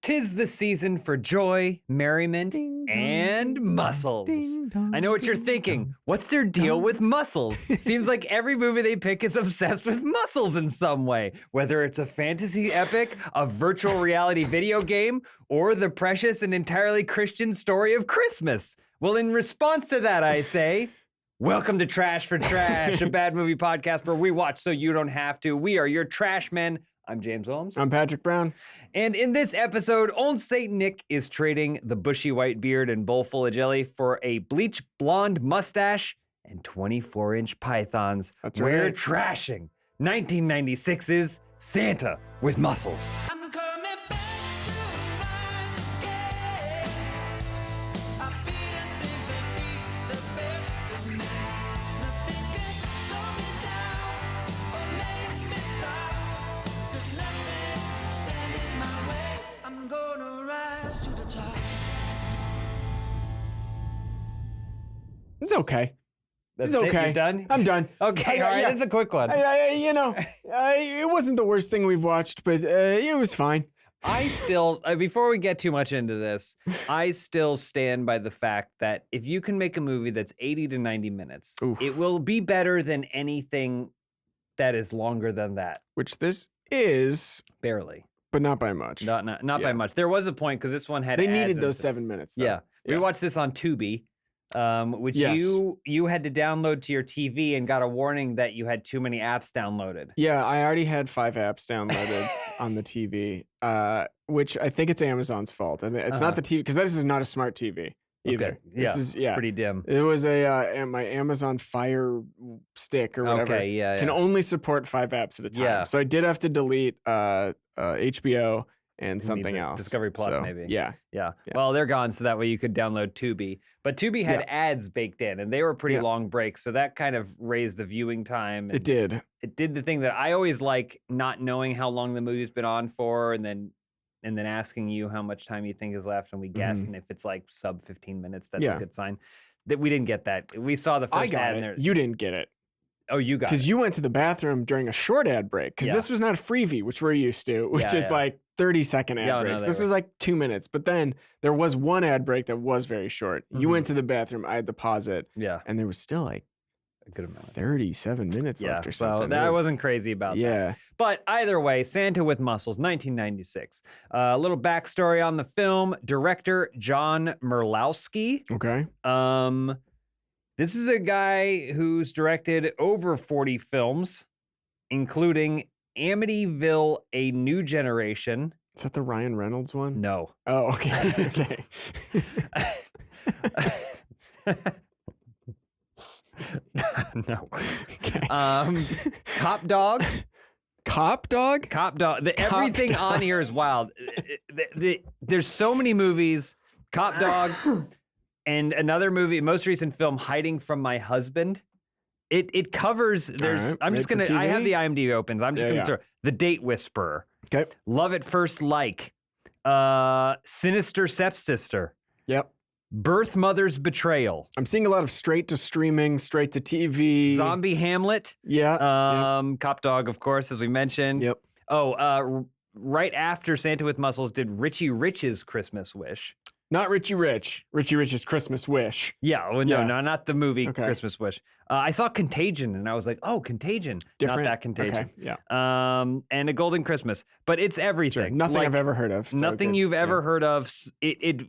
'Tis the season for joy, merriment, Ding dong, and ding muscles. ding dong, I know what you're ding thinking. dong, What's their deal dong. with muscles? Seems like every movie they pick is obsessed with muscles in some way. Whether it's a fantasy epic, a virtual reality video game, or the precious and entirely Christian story of Christmas. Well, in response to that, I say, welcome to Trash for Trash, a bad movie podcast where we watch so you don't have to. We are your trash men. I'm James Williams. I'm Patrick Brown. And in this episode, old Saint Nick is trading the bushy white beard and bowl full of jelly for a bleach blonde mustache and 24-inch pythons. That's We're right. trashing 1996's Santa with Muscles. I'm coming back to life again. I feel the things that beat the best of me. Nothing can slow me down or make me stop. There's nothing standing my way. I'm gonna rise to the top. It's okay. That's It's it? okay. You're done? I'm done. Okay, all right, Yeah. that's a quick one. It wasn't the worst thing we've watched, but it was fine. I still, before we get too much into this, I still stand by the fact that if you can make a movie that's 80 to 90 minutes, Oof. it will be better than anything that is longer than that. Which this is, Barely. but not by much. Not Yeah. by much. There was a point because this one had They ads needed and those stuff. 7 minutes. Though. Yeah. We watched this on Tubi, which Yes. you had to download to your TV and got a warning that you had too many apps downloaded. Yeah, I already had 5 apps downloaded on the TV, which I think it's Amazon's fault. And it's not the TV, because this is not a smart TV either. Okay. This Yeah, is, it's pretty dim. It was my Amazon Fire Stick or whatever. Okay, yeah, Can yeah. only support 5 apps at a time. Yeah. So I did have to delete HBO and something Needs a else. Discovery Plus, So, maybe. Yeah. Yeah. Well, they're gone, so that way you could download Tubi. But Tubi had Yeah. ads baked in, and they were pretty Yeah. long breaks, so that kind of raised the viewing time. And It did. It did the thing that I always like, not knowing how long the movie's been on for, and then asking you how much time you think is left, and we guess, and if it's like sub 15 minutes, that's Yeah. a good sign. That we didn't get that. We saw the first I got ad it. in there. You didn't get it. Oh, you got Because it. you went to the bathroom during a short ad break. Because Yeah. this was not a freebie, which we're used to, which Yeah, is yeah. like 30-second ad Yeah, no, breaks. they This were. was like 2 minutes. But then there was one ad break that was very short. You went to the bathroom. I had to pause it. Yeah, And there was still like a good amount. 37 minutes Yeah, left or so something. that It was- wasn't crazy about that. Yeah. But either way, Santa with Muscles, 1996. A little backstory on the film. Director John Merlowski. Okay. This is a guy who's directed over 40 films, including Amityville: A New Generation. Is that the Ryan Reynolds one? No. Oh, okay. Okay. No. Cop Dog. Cop Dog? Cop Dog. Cop Everything Dog. on here is wild. There's so many movies. Cop Dog and another movie, most recent film, Hiding from My Husband. It covers. There's. right, I'm just made gonna. for I have TV? the IMDb open. I'm just Yeah, gonna yeah. throw The Date Whisperer, Okay. Love at First Like, Sinister Stepsister, Yep. Birth Mother's Betrayal, I'm seeing a lot of straight to streaming, straight to TV. Zombie Hamlet, Yeah. Cop Dog, of course, as we mentioned. Yep. Oh, right after Santa with Muscles did Richie Rich's Christmas Wish. Not Richie Rich. Richie Rich's Christmas Wish. Yeah, well, no, Yeah. no, not the movie Okay. Christmas Wish. I saw Contagion, and I was like, "Oh, Contagion, Different. not that Contagion." Okay. Yeah. And A Golden Christmas, but it's everything. Nothing Like, I've ever heard of. so nothing good. you've ever Yeah. heard of. It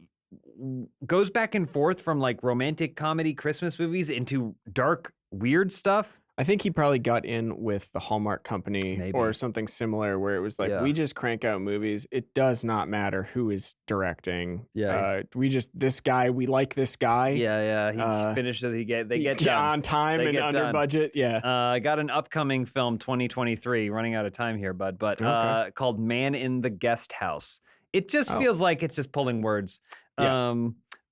goes back and forth from like romantic comedy Christmas movies into dark, weird stuff. I think he probably got in with the Hallmark Company Maybe. or something similar where it was like, Yeah. we just crank out movies. It does not matter who is directing. Yeah, This guy, we like this guy. Yeah. He finished it. They get done on time They and get under done. budget. Yeah. I got an upcoming film, 2023, running out of time here, bud, but Okay. called Man in the Guest House. It just feels like it's just pulling words. Yeah.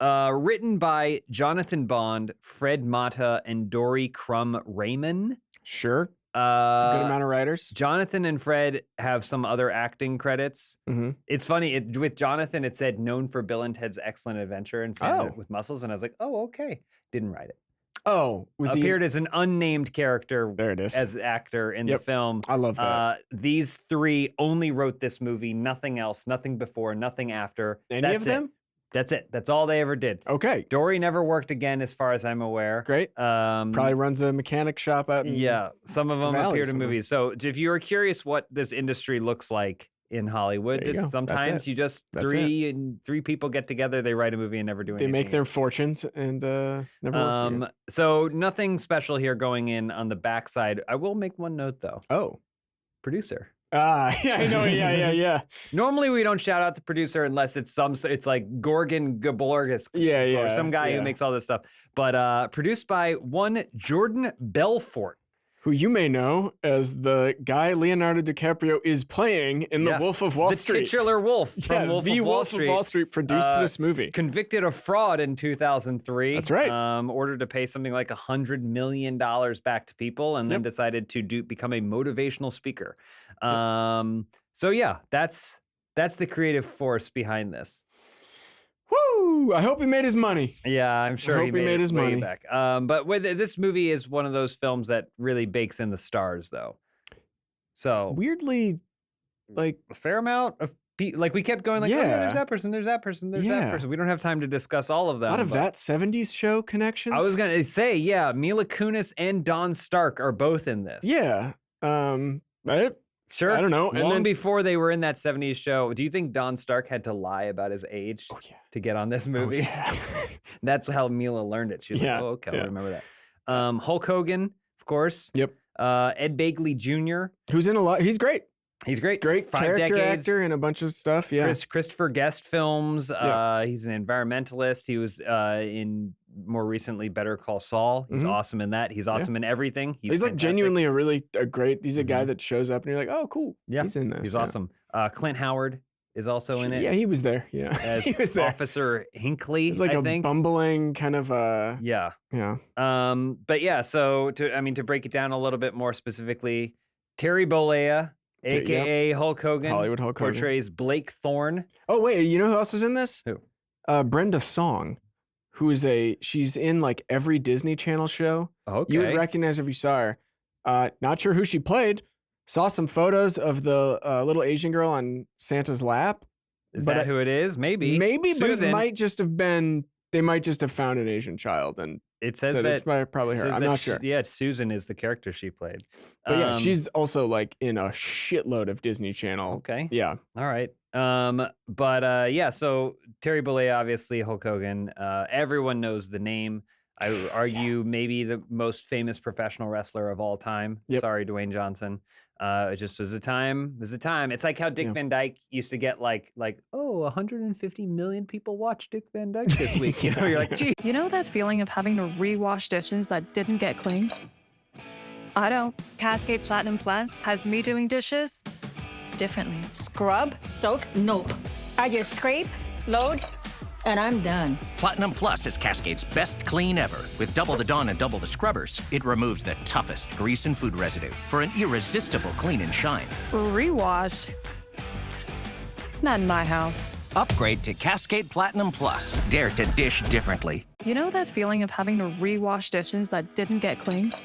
Written by Jonathan Bond, Fred Mata, and Dory Crum Raymond. Sure. It's a good amount of writers. Jonathan and Fred have some other acting credits. Mm-hmm. It's funny, with Jonathan, it said known for Bill and Ted's Excellent Adventure and Santa with Muscles, and I was like, oh, okay. Didn't write it. Oh, was appeared he? as an unnamed character There it is. as actor in the Yep. film. I love that. These three only wrote this movie, nothing else, nothing before, nothing after. Any That's of them? It. That's it. That's all they ever did. Okay, Dory never worked again, as far as I'm aware. great. Probably runs a mechanic shop out in Yeah, some of them Valley appeared in somewhere. movies. So if you are curious what this industry looks like in Hollywood, There you go. That's sometimes it. you just That's three people get together, they write a movie and never do They anything. make their fortunes and never work again. So nothing special here going in on the backside. I will make one note though. Oh. Producer. Yeah, I know. Yeah. Normally we don't shout out the producer unless it's it's like Gorgon Gaborgas Yeah. or some guy yeah. who makes all this stuff. But produced by one Jordan Belfort. Who you may know as the guy Leonardo DiCaprio is playing in Yeah. The Wolf of Wall The Street. titular wolf from Yeah, Wolf the of Wall Wolf Street. of Wall Street produced this movie. Convicted of fraud in 2003. That's right. Ordered to pay something like $100 million back to people, and then Yep. decided to become a motivational speaker. So yeah, that's the creative force behind this. Woo! I hope he made his money. Yeah, I'm sure hope he made his money. way back. But this movie is one of those films that really bakes in the stars, though. So Weirdly, like, a fair amount of like we kept going like, oh yeah, Yeah. there's that person, there's that person, there's that Yeah. person. We don't have time to discuss all of a them. lot of but that 70s show connections. I was gonna say, yeah, Mila Kunis and Don Stark are both in this. Yeah. Sure. I don't know. And Long then- before they were in that 70s show, do you think Don Stark had to lie about his age Oh, yeah. to get on this Oh, movie? yeah. That's how Mila learned it. She was Yeah, like, oh, okay, yeah. I'll remember that. Hulk Hogan, of course. Yep. Ed Begley Jr. Who's in a lot. He's great. He's great. Great 5 character decades. actor in a bunch of stuff. Yeah. Christopher Guest films. Yeah. He's an environmentalist. He was in more recently Better Call Saul. He's Mhm. awesome in that. He's awesome in everything. He's like fantastic. genuinely a great. He's a guy that shows up and you're like, oh, cool. Yeah, He's in this. He's yeah. awesome. Clint Howard is also in it. Yeah, he was there. Yeah. As he was there. Officer Hinckley, He's like I a think. bumbling kind of Yeah. yeah. But yeah, so to break it down a little bit more specifically, Terry Bollea, aka Hulk Hogan, Hollywood Hulk Hogan. portrays Blake Thorne. Oh wait, you know who else was in this? Who? Brenda Song, she's in like every Disney Channel show. Okay. You would recognize if you saw her. Not sure who she played. Saw some photos of the little Asian girl on Santa's lap. Is but that who it is? Maybe. Maybe, Susan. but it might just have been. They might just have found an Asian child and It says said that. it's probably it her. says I'm that not sure. Yeah, Susan is the character she played. But yeah, Um, she's also like in a shitload of Disney Channel. okay. Yeah. All right. But yeah, so Terry Bollea, obviously Hulk Hogan. Everyone knows the name. I would argue maybe the most famous professional wrestler of all time. Yep. Sorry, Dwayne Johnson. It just was a time. It was a time. It's like how Dick Yeah. Van Dyke used to get like 150 million people watch Dick Van Dyke this week. You know, you're like, gee. You know that feeling of having to rewash dishes that didn't get cleaned? I don't. Cascade Platinum Plus has me doing dishes differently. Scrub, soak, nope. I just scrape, load, and I'm done. Platinum Plus is Cascade's best clean ever. With double the Dawn and double the scrubbers, it removes the toughest grease and food residue for an irresistible clean and shine. Rewash? Not in my house. Upgrade to Cascade Platinum Plus. Dare to dish differently. You know that feeling of having to rewash dishes that didn't get cleaned?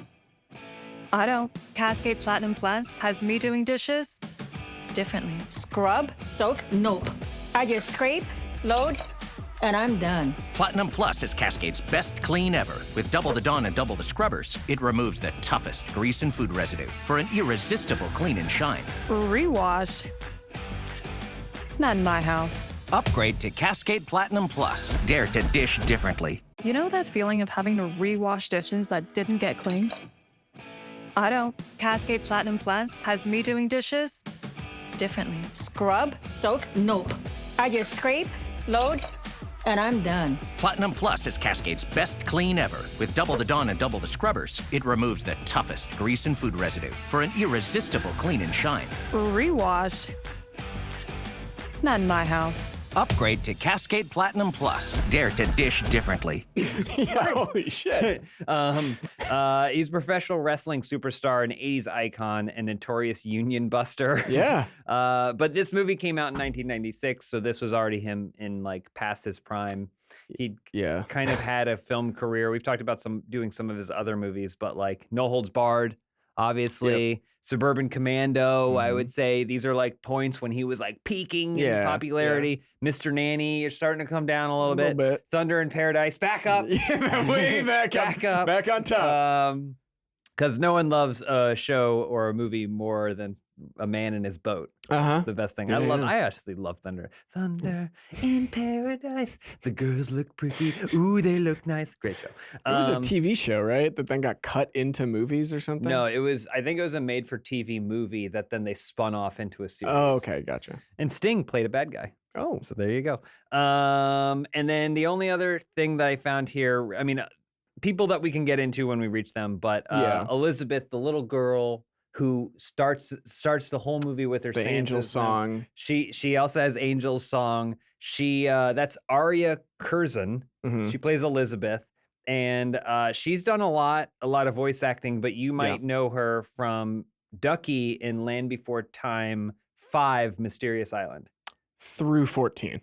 I don't. Cascade Platinum Plus has me doing dishes differently. Scrub, soak, nope. I just scrape, load, and I'm done. Platinum Plus is Cascade's best clean ever. With double the Dawn and double the scrubbers, it removes the toughest grease and food residue for an irresistible clean and shine. Rewash? Not in my house. Upgrade to Cascade Platinum Plus. Dare to dish differently. You know that feeling of having to rewash dishes that didn't get cleaned? I don't. Cascade Platinum Plus has me doing dishes differently. Scrub, soak, nope. I just scrape, load, and I'm done. Platinum Plus is Cascade's best clean ever. With double the Dawn and double the scrubbers, it removes the toughest grease and food residue for an irresistible clean and shine. Rewash? Not in my house. Upgrade to Cascade Platinum Plus. Dare to dish differently. Holy shit. He's a professional wrestling superstar, an 80s icon, and notorious union buster. Yeah. But this movie came out in 1996, so this was already him in like past his prime. He Yeah. kind of had a film career. We've talked about doing some of his other movies, but like No Holds Barred, obviously. Suburban Commando, I would say these are like points when he was like peaking in Yeah, popularity. Mr. Nanny, you're starting to come down a little little bit. Thunder in Paradise, back up. Yeah, way back up. Back on top. Because no one loves a show or a movie more than a man in his boat. Uh-huh. It's the best thing. Yeah. I actually love Thunder. Thunder in Paradise. The girls look pretty. Ooh, they look nice. Great show. It was a TV show, right? That then got cut into movies or something? No, I think it was a made-for-TV movie that then they spun off into a series. Oh, okay. Gotcha. And Sting played a bad guy. Oh. So there you go. And then the only other thing that I found here, I mean, people that we can get into when we reach them, but Yeah. Elizabeth, the little girl who starts the whole movie with her The Santa's Angel song. She also has Angel's song. That's Aria Curzon. Mhm. She plays Elizabeth, and she's done a lot of voice acting, but you might know her from Ducky in Land Before Time 5, Mysterious Island. Through 14.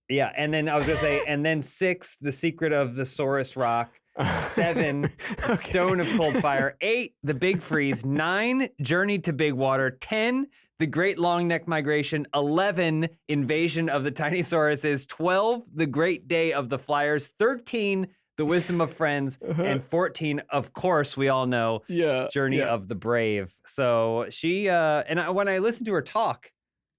Yeah, and then I was gonna say, and then 6, The Secret of the Saurus Rock. 7, Stone of Cold Fire. 8, The Big Freeze. 9, Journey to Big Water. 10, The Great Long Neck Migration. 11, Invasion of the Tiny Sauruses. 12, The Great Day of the Flyers. 13, The Wisdom of Friends. And 14, of course, we all know, Yeah. Journey of the Brave. So she, when I listened to her talk,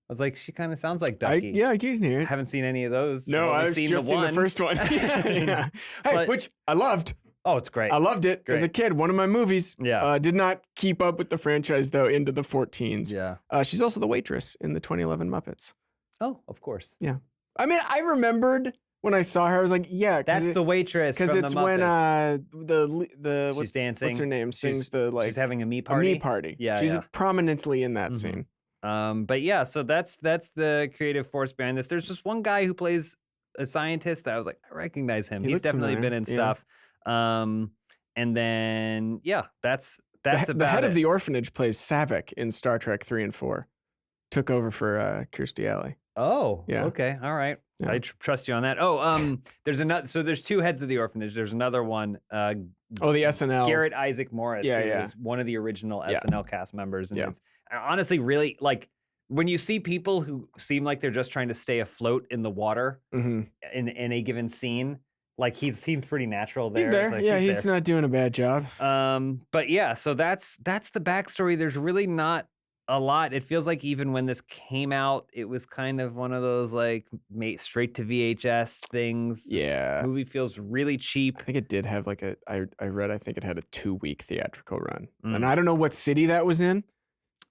I was like, she kind of sounds like Ducky. I can hear I it. haven't seen any of those. No, only I've just seen the first one. Yeah. Hey, But- which I loved. Oh, it's great. I loved it as a Great. kid. One of my movies. Yeah. Did not keep up with the franchise though into the 14s. Yeah. She's also the waitress in the 2011 Muppets. Oh, of course. Yeah. I mean, I remembered when I saw her. I was like, yeah, That's the waitress because from it's the Muppets. when the She's dancing. What's her name? Sings She's- the like she's having a me a party. me party. Yeah, she's yeah. prominently in that Mhm. scene. But yeah, so that's the creative force behind this. There's just one guy who plays a scientist that I was like, I recognize him. He He's looked definitely familiar, been in yeah. stuff. And then yeah, that's about the head it. of the orphanage plays Savick in Star Trek 3 and 4. Took over for Kirstie Alley. Oh, Yeah. okay, all right. Yeah. I trust you on that. Oh, there's another. So there's 2 heads of the orphanage. There's another one. Oh, the SNL. Garrett Isaac Morris, Yeah, who yeah. was one of the original Yeah. SNL cast members. And Yeah. it's honestly really like when you see people who seem like they're just trying to stay afloat in the water Mhm. in a given scene, like he seems pretty natural there. He's there. It's like Yeah, he's not doing a bad job. But yeah, so that's the backstory. There's really not a lot. It feels like even when this came out, it was kind of one of those like straight to VHS things. This Yeah. movie feels really cheap. I think it did have like I read, I think it had a 2-week theatrical run. Mm. And I don't know what city that was in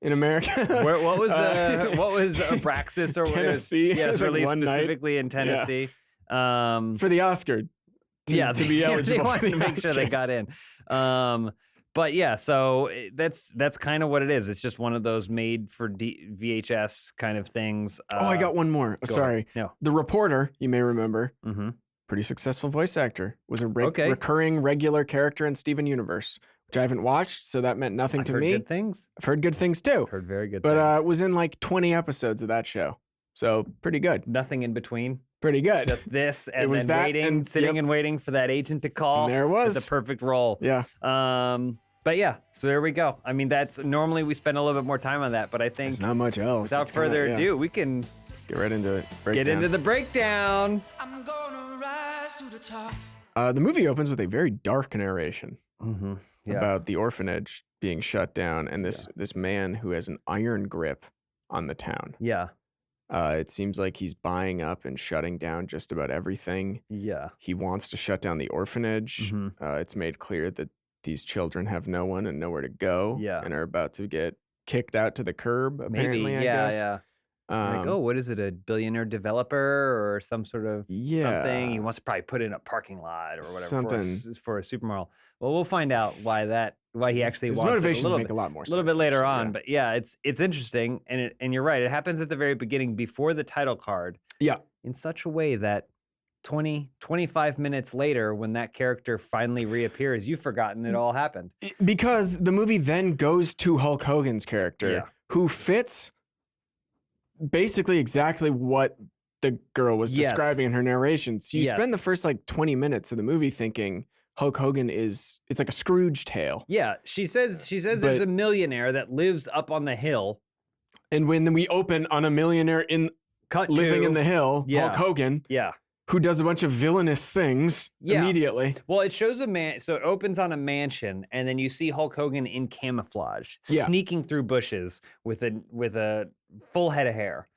America. What was Uh, Abraxas or what it was? Tennessee. Yeah, It it's was like released one night. specifically in Tennessee. For the Oscar. To be they eligible wanted for to the make sure they Oscars. got in. But yeah, so that's kind of what it is. It's just one of those made for VHS kind of things. Oh, I got one more. go Sorry. ahead. No. The reporter, you may remember, Mm-hmm. pretty successful voice actor, was a Okay. recurring regular character in Steven Universe, which I haven't watched, so that meant nothing I've to heard me. good things. I've heard good things too. I've heard very good But things. was in like 20 episodes of that show. So pretty good. Nothing in between. Pretty good. Just this and was then that waiting, and- sitting yep. and waiting for that agent to call. And there it was. It's a perfect role. Yeah. But yeah, so there we go. I mean, that's normally we spend a little bit more time on that, but I think There's not much else. without It's kinda- further yeah. ado, we can Get right into it. get Breakdown. into the breakdown. I'm gonna rise to the top. The movie opens with a very dark narration Mm-hmm. Yeah. about the orphanage being shut down and this man who has an iron grip on the town. Yeah. It seems like he's buying up and shutting down just about everything. Yeah. He wants to shut down the orphanage. Mhm. It's made clear that these children have no one and nowhere to go Yeah. and are about to get kicked out to the curb, apparently, Maybe. I Yeah. guess. Yeah. Like, oh, what is it? A billionaire developer or some sort of something? He Yeah. wants to probably put in a parking lot or whatever Something. for a supermodel. Well, we'll find out why he actually His wants it motivations a little make bit, a lot more a little sense, bit later actually, on. But yeah, it's interesting, and you're right. It happens at the very beginning before the title card Yeah. in such a way that 25 minutes later, when that character finally reappears, you've forgotten it all happened. Because the movie then goes to Hulk Hogan's character, Yeah. who fits basically exactly what the girl was Yes. describing in her narration. So you Yes. spend the first like 20 minutes of the movie thinking Hulk Hogan it's like a Scrooge tale. Yeah, she says there's But- a millionaire that lives up on the hill. And when we open on a millionaire Cut living to, in the hill, Yeah. Hulk Hogan, yeah. who does a bunch of villainous things Yeah. immediately. Well, it shows a man. So it opens on a mansion, and then you see Hulk Hogan in camouflage, Yeah. sneaking through bushes with a full head of hair.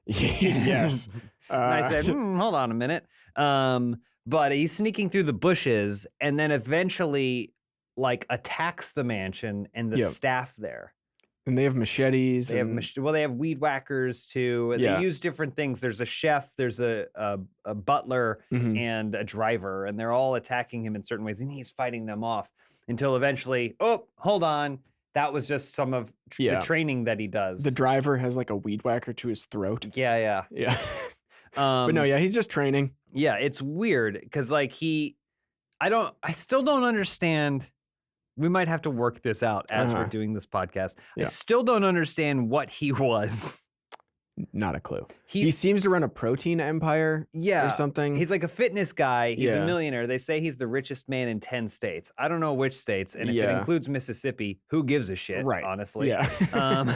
Yes. And I said, hold on a minute. But he's sneaking through the bushes, and then eventually, like, attacks the mansion and the Yep. staff there. And they have machetes. They have and- they have weed whackers too. And Yeah. They use different things. There's a chef, there's a butler, Mhm. and a driver, and they're all attacking him in certain ways, and he's fighting them off until eventually, oh, hold on, that was just some of Yeah. the training that he does. The driver has like a weed whacker to his throat. yeah. Yeah. But no, yeah, he's just training. Yeah, it's weird because like I still don't understand. We might have to work this out as we're Uh-huh. doing this podcast. I Yeah. still don't understand what he was. Not a clue. He He's seems to run a protein empire yeah, or something. He's like a fitness guy. He's a Yeah. millionaire. They say he's the richest man in 10 states. I don't know which states. And if it Yeah. includes Mississippi, who gives a shit, Right. honestly. Yeah. Um,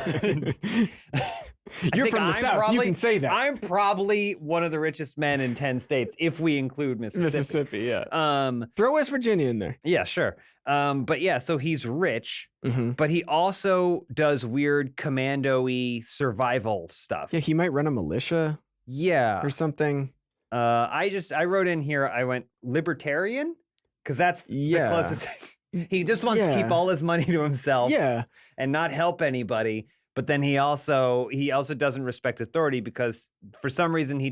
You're think from the I'm South. You probably- can say that. I'm probably one of the richest men in 10 states if we include Mississippi. Mississippi, yeah. Throw West Virginia in there. Yeah, sure. But yeah, so he's rich, Mm-hmm. but he also does weird commando-y survival stuff. Yeah, he might run a militia Yeah. or something. I wrote in here, I went libertarian because that's Yeah. the closest. He just wants to keep Yeah. all his money to himself Yeah. and not help anybody. But then he also doesn't respect authority because for some reason he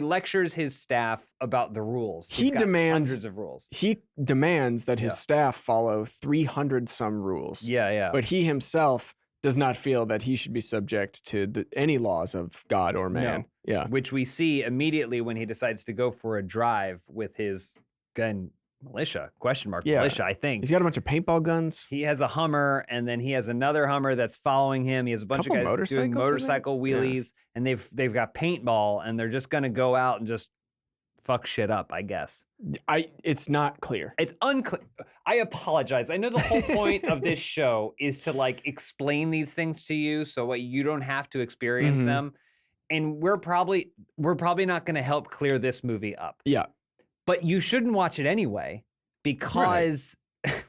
lectures his staff about the rules. He He's got demands- hundreds of rules. He demands that his Yeah. staff follow 300 some rules. Yeah. But he himself does not feel that he should be subject to any laws of God or man. Yeah. Which we see immediately when he decides to go for a drive with his gun militia, Yeah. militia, I think. He's got a bunch of paintball guns. He has a Hummer, and then he has another Hummer that's following him. He has a bunch Couple of guys doing motorcycles, I think? motorcycle Yeah. wheelies, and they've got paintball, and they're just gonna go out and just fuck shit up, I guess. It's not clear. It's unclear. I apologize. I know the whole point of this show is to like explain these things to you so you don't have to experience Mhm. them. And we're probably not going to help clear this movie up. Yeah. But you shouldn't watch it anyway because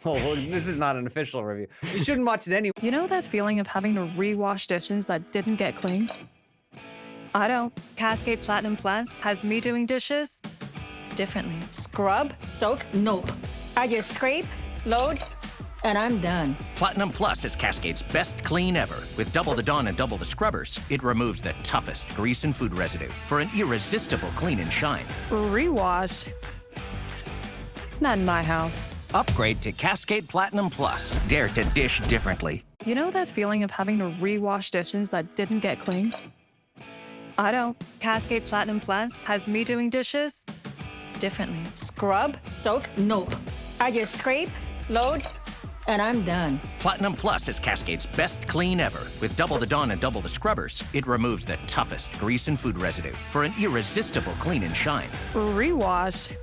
well, this is not an official review. You shouldn't watch it anyway. You know that feeling of having to rewash dishes that didn't get cleaned? I don't. Cascade Platinum Plus has me doing dishes differently. Scrub, soak, nope. I just scrape, load, and I'm done. Platinum Plus is Cascade's best clean ever. With double the Dawn and double the scrubbers, it removes the toughest grease and food residue for an irresistible clean and shine. Rewash? Not in my house. Upgrade to Cascade Platinum Plus. Dare to dish differently. You know that feeling of having to rewash dishes that didn't get cleaned? I don't. Cascade Platinum Plus has me doing dishes differently. Scrub, soak, nope. I just scrape, load, and I'm done. Platinum Plus is Cascade's best clean ever. With double the Dawn and double the scrubbers, it removes the toughest grease and food residue for an irresistible clean and shine. Rewash?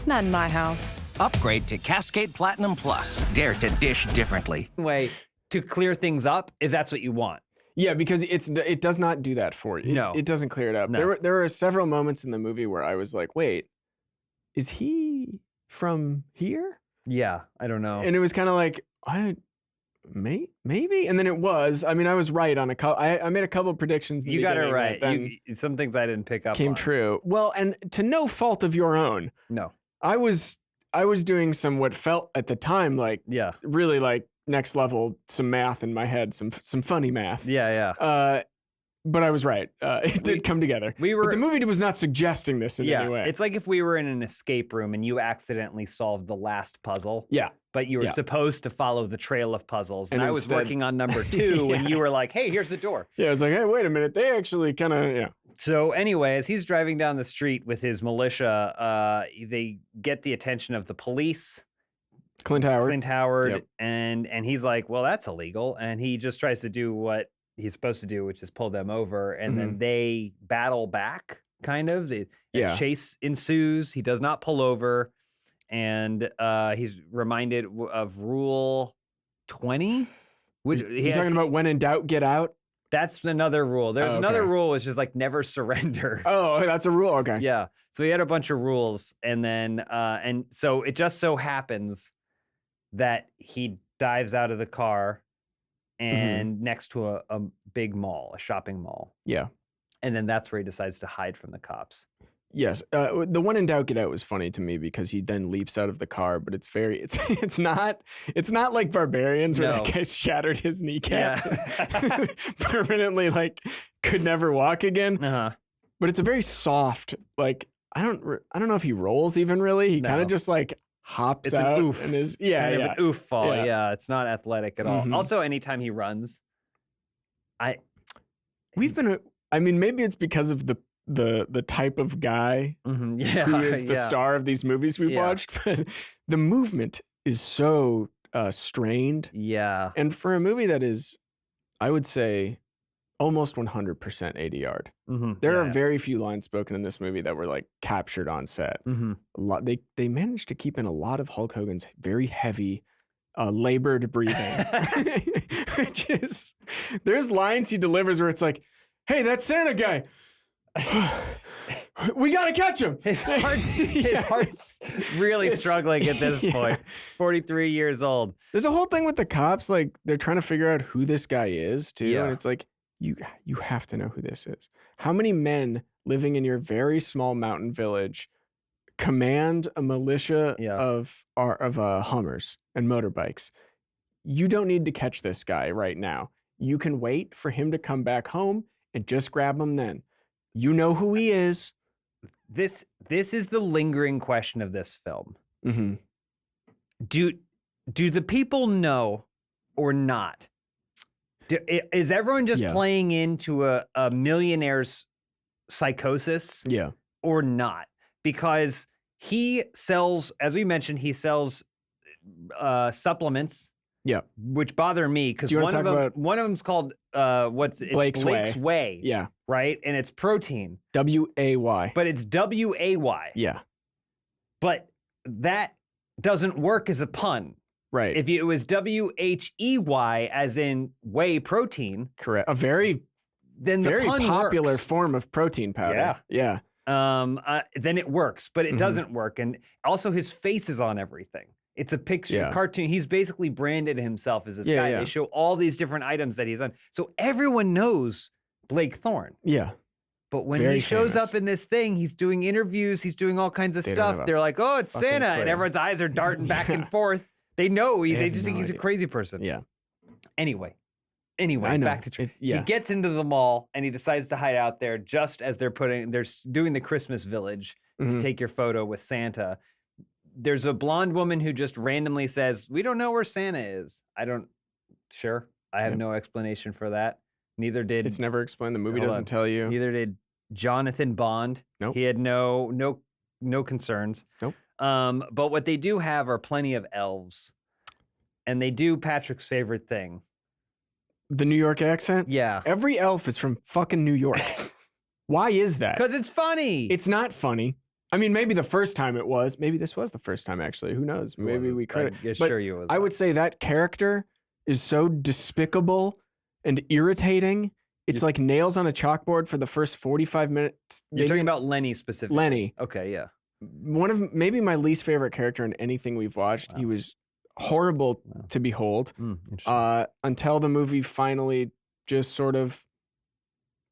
Not in my house. Upgrade to Cascade Platinum Plus. Dare to dish differently. Way to clear things up if that's what you want. Yeah, because it does not do that for you. No. It doesn't clear it up. No. There were several moments in the movie where I was like, wait, is he from here? Yeah, I don't know. And it was kind of like, maybe? And then it was. I mean, I was right on a couple. I made a couple predictions. in the You got it beginning right. that then Some things I didn't pick up came on. true. Well, and to no fault of your own, No. I was doing some what felt at the time like Yeah. really like next level, some math in my head, some funny math. Yeah. But I was right. It did come together. But the movie was not suggesting this in any way. It's like if we were in an escape room and you accidentally solved the last puzzle. Yeah. But you were supposed to follow the trail of puzzles. And I was instead- working on number 2 and you were like, hey, here's the door. Yeah, I was like, hey, wait a minute. They actually kind of, So anyway, as he's driving down the street with his militia, they get the attention of the police. Clint Howard. Yep. And he's like, well, that's illegal. And he just tries to do what he's supposed to do, which is pull them over. And then they battle back, kind of. A chase ensues. He does not pull over. And he's reminded of Rule 20. Which You're talking about when in doubt, get out? That's another rule. There's another rule, which is like never surrender. Oh, that's a rule? Okay. Yeah. So he had a bunch of rules. And then, and so it just so happens that he dives out of the car and next to a big mall, a shopping mall. Yeah. And then that's where he decides to hide from the cops. Yes. The when in doubt, get out was funny to me because he then leaps out of the car, but it's not like Barbarians where that guy shattered his kneecaps permanently, like could never walk again. But it's a very soft, like, I don't know if he rolls even really. He kind of just like hops out. An oof. And is, kind of an oof fall. Yeah. It's not athletic at all. Also, anytime he runs, maybe it's because of the type of guy who is the star of these movies we've watched, but the movement is so strained. Yeah. And for a movie that is, I would say, almost 100% 80 yard. There are very few lines spoken in this movie that were like captured on set. A lot, they managed to keep in a lot of Hulk Hogan's very heavy, labored breathing, which is, there's lines he delivers where it's like, hey, that Santa guy, we gotta catch him. His heart's really struggling at this point. 43 years old. There's a whole thing with the cops, like they're trying to figure out who this guy is too, and it's like, you have to know who this is. How many men living in your very small mountain village command a militia of Hummers and motorbikes? You don't need to catch this guy right now. You can wait for him to come back home and just grab him then. You know who he is. This is the lingering question of this film. Do the people know or not? Is everyone just playing into a millionaire's psychosis? Yeah. Or not? Because he sells, as we mentioned, he sells supplements. Yeah. Which bother me because one of them's called Blake's Way. Yeah. Right? And it's protein. W-A-Y. But it's W-A-Y. Yeah. But that doesn't work as a pun. Right. If it was W-H-E-Y as in whey protein. Correct. A very pun popular works. form of protein powder. Yeah. Then it works, but it doesn't work. And also his face is on everything. It's a picture, cartoon. He's basically branded himself as this guy. Yeah. They show all these different items that he's on. So everyone knows Blake Thorne. Yeah. But when he shows up in this thing, he's doing interviews, he's doing all kinds of stuff. They're like, oh, it's Santa. And everyone's eyes are darting back and forth. They know they just think he's a crazy person. Yeah. Anyway, back to he gets into the mall and he decides to hide out there just as they're doing the Christmas village to take your photo with Santa. There's a blonde woman who just randomly says, we don't know where Santa is. I have no explanation for that. Neither did. It's never explained. The movie doesn't tell you. Neither did Jonathan Bond. Nope. He had no concerns. Nope. But what they do have are plenty of elves. And they do Patrick's favorite thing. The New York accent? Yeah. Every elf is from fucking New York. Why is that? Because it's funny. It's not funny. I mean, maybe the first time it was. Maybe this was the first time, actually. Who knows? Maybe we credit. I assure you it was. I would say that character is so despicable and irritating. It's like nails on a chalkboard for the first 45 minutes. You're talking about Lenny specifically. Lenny. Okay, yeah. One of maybe my least favorite character in anything we've watched. Wow. He was horrible to behold until the movie finally just sort of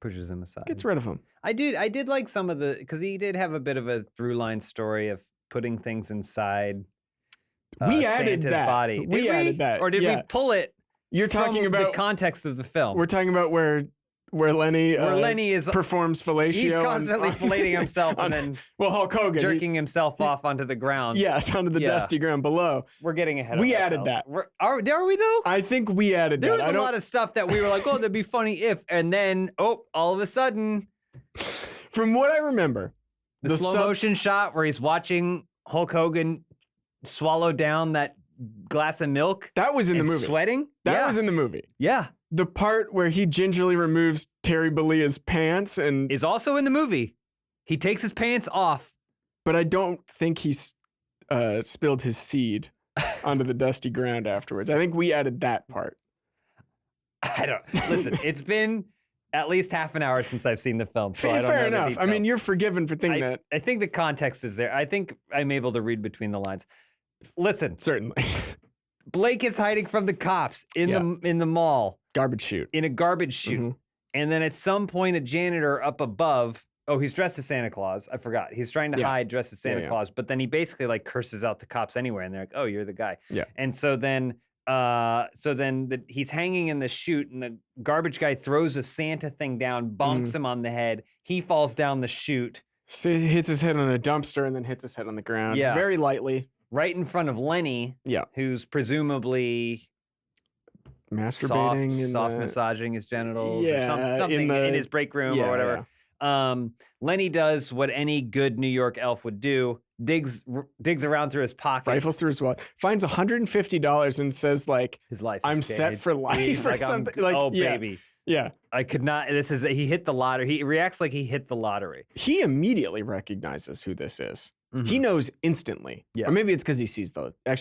pushes him aside. Gets rid of him. I did like some of because he did have a bit of a through line story of putting things inside We added Santa's that. body. Did We added that. Or did Yeah. we pull it You're talking from about the context of the film? We're talking about where Lenny Lenny performs fellatio. He's constantly filleting himself and then well, Hulk Hogan jerking himself off onto the ground. Yes, onto the Yeah. dusty ground below. We're getting ahead of We ourselves. added that. Are we though? I think we added There that. was I a don't- lot of stuff that we were like, oh, that'd be funny if, and then, oh, all of a sudden, From what I remember, the slow motion shot where he's watching Hulk Hogan swallow down that glass of milk that was in the and movie. sweating. That was in the movie. Yeah. The part where he gingerly removes Terry Bollea's pants and Is also in the movie. He takes his pants off. but I don't think he spilled his seed onto the dusty ground afterwards. I think we added that part. I don't listen. It's been at least half an hour since I've seen the film, so I don't Fair know the enough. I mean, details. you're forgiven for thinking that. I think the context is there. I think I'm able to read between the lines. Listen, Certainly. Blake is hiding from the cops in the mall Garbage chute. in a garbage chute, Mhm. and then at some point, a janitor up above. Oh, he's dressed as Santa Claus. I forgot. He's trying to Yeah. hide dressed as Santa Yeah. Claus, but then he basically like curses out the cops anyway, and they're like, "Oh, you're the guy." Yeah. And so then, he's hanging in the chute, and the garbage guy throws a Santa thing down, bonks Mm-hmm. him on the head. He falls down the chute So he hits his head on a dumpster and then hits his head on the ground. Yeah. Very lightly. right in front of Lenny, Yeah. who's presumably Masturbating. soft massaging his genitals or Yeah, something in his break room or whatever. Lenny does what any good New York elf would do: digs around through his pockets. Rifles through his wallet. Finds $150 and says like, His life. is I'm set changed. for life He's or like, something. Like, oh yeah. baby, yeah. I could not. This is that he hit the lottery. He reacts like he hit the lottery. He immediately recognizes who this is. Mhm. He knows instantly. Yeah. Or maybe it's because he sees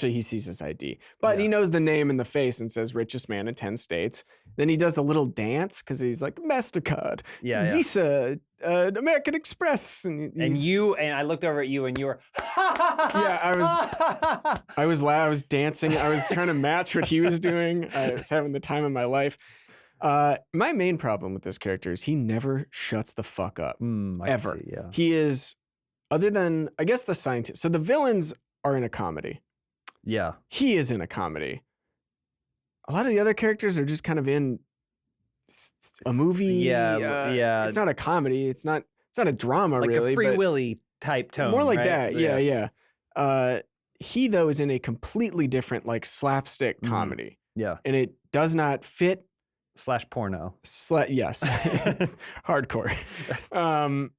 he sees his ID. But he knows the name and the face and says richest man in 10 states. Then he does a little dance because he's like MasterCard, Yeah, yeah. Visa, American Express. And I looked over at you and you were. Yeah, I was dancing. I was trying to match what he was doing. I was having the time of my life. My main problem with this character is he never shuts the fuck up. I can Ever. see, yeah. He is, other than, I guess, the scientist. So the villains are in a comedy. Yeah. He is in a comedy. A lot of the other characters are just kind of in a movie. Yeah. It's not a comedy. It's not a drama, Like really. a Free but Willy type tone. more like right? that. Yeah. He, though, is in a completely different, like, slapstick Mhm. comedy. Yeah. And it does not fit. / porno. Yes. Hardcore. And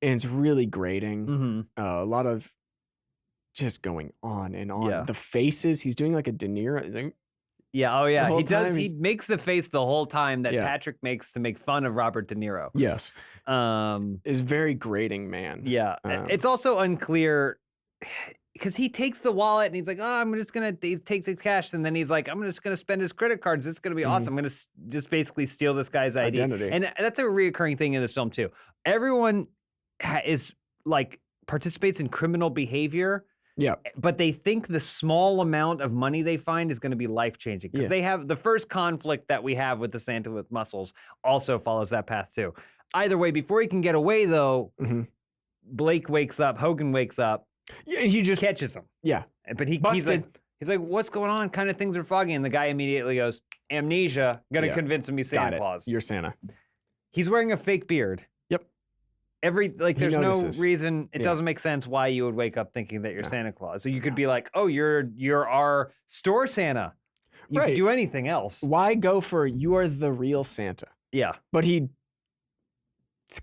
it's really grating. Mm-hmm. A lot of just going on and on. Yeah. The faces, he's doing like a De Niro. Like, Yeah. Oh, yeah. whole He does. time He he's- makes the face the whole time that Yeah. Patrick makes to make fun of Robert De Niro. yes. Um. Is very grating, man. Yeah. It's also unclear because he takes the wallet and he's like, "Oh, I'm just gonna." He takes his cash and then he's like, "I'm just gonna spend his credit cards. It's gonna be awesome. I'm gonna just basically steal this guy's ID." Identity. And that's a reoccurring thing in this film too. Everyone is like participates in criminal behavior. Yeah. But they think the small amount of money they find is going to be life changing because Yeah. they have the first conflict that we have with the Santa with muscles also follows that path too. Either way, before he can get away though, Mhm. Blake wakes up, Hogan wakes up, Yeah. He just, catches him. yeah. But he's Busted. like, what's going on? Kind of things are foggy. And the guy immediately goes, amnesia, gonna Yeah. convince him he's Got Santa it. Claus. You're Santa. He's wearing a fake beard. Yep. He There's no notices. reason. It Yeah. doesn't make sense why you would wake up thinking that you're Santa Claus. So you could be like, oh, you're our store Santa. You could Right. do anything else. Why go for you are the real Santa? Yeah. But he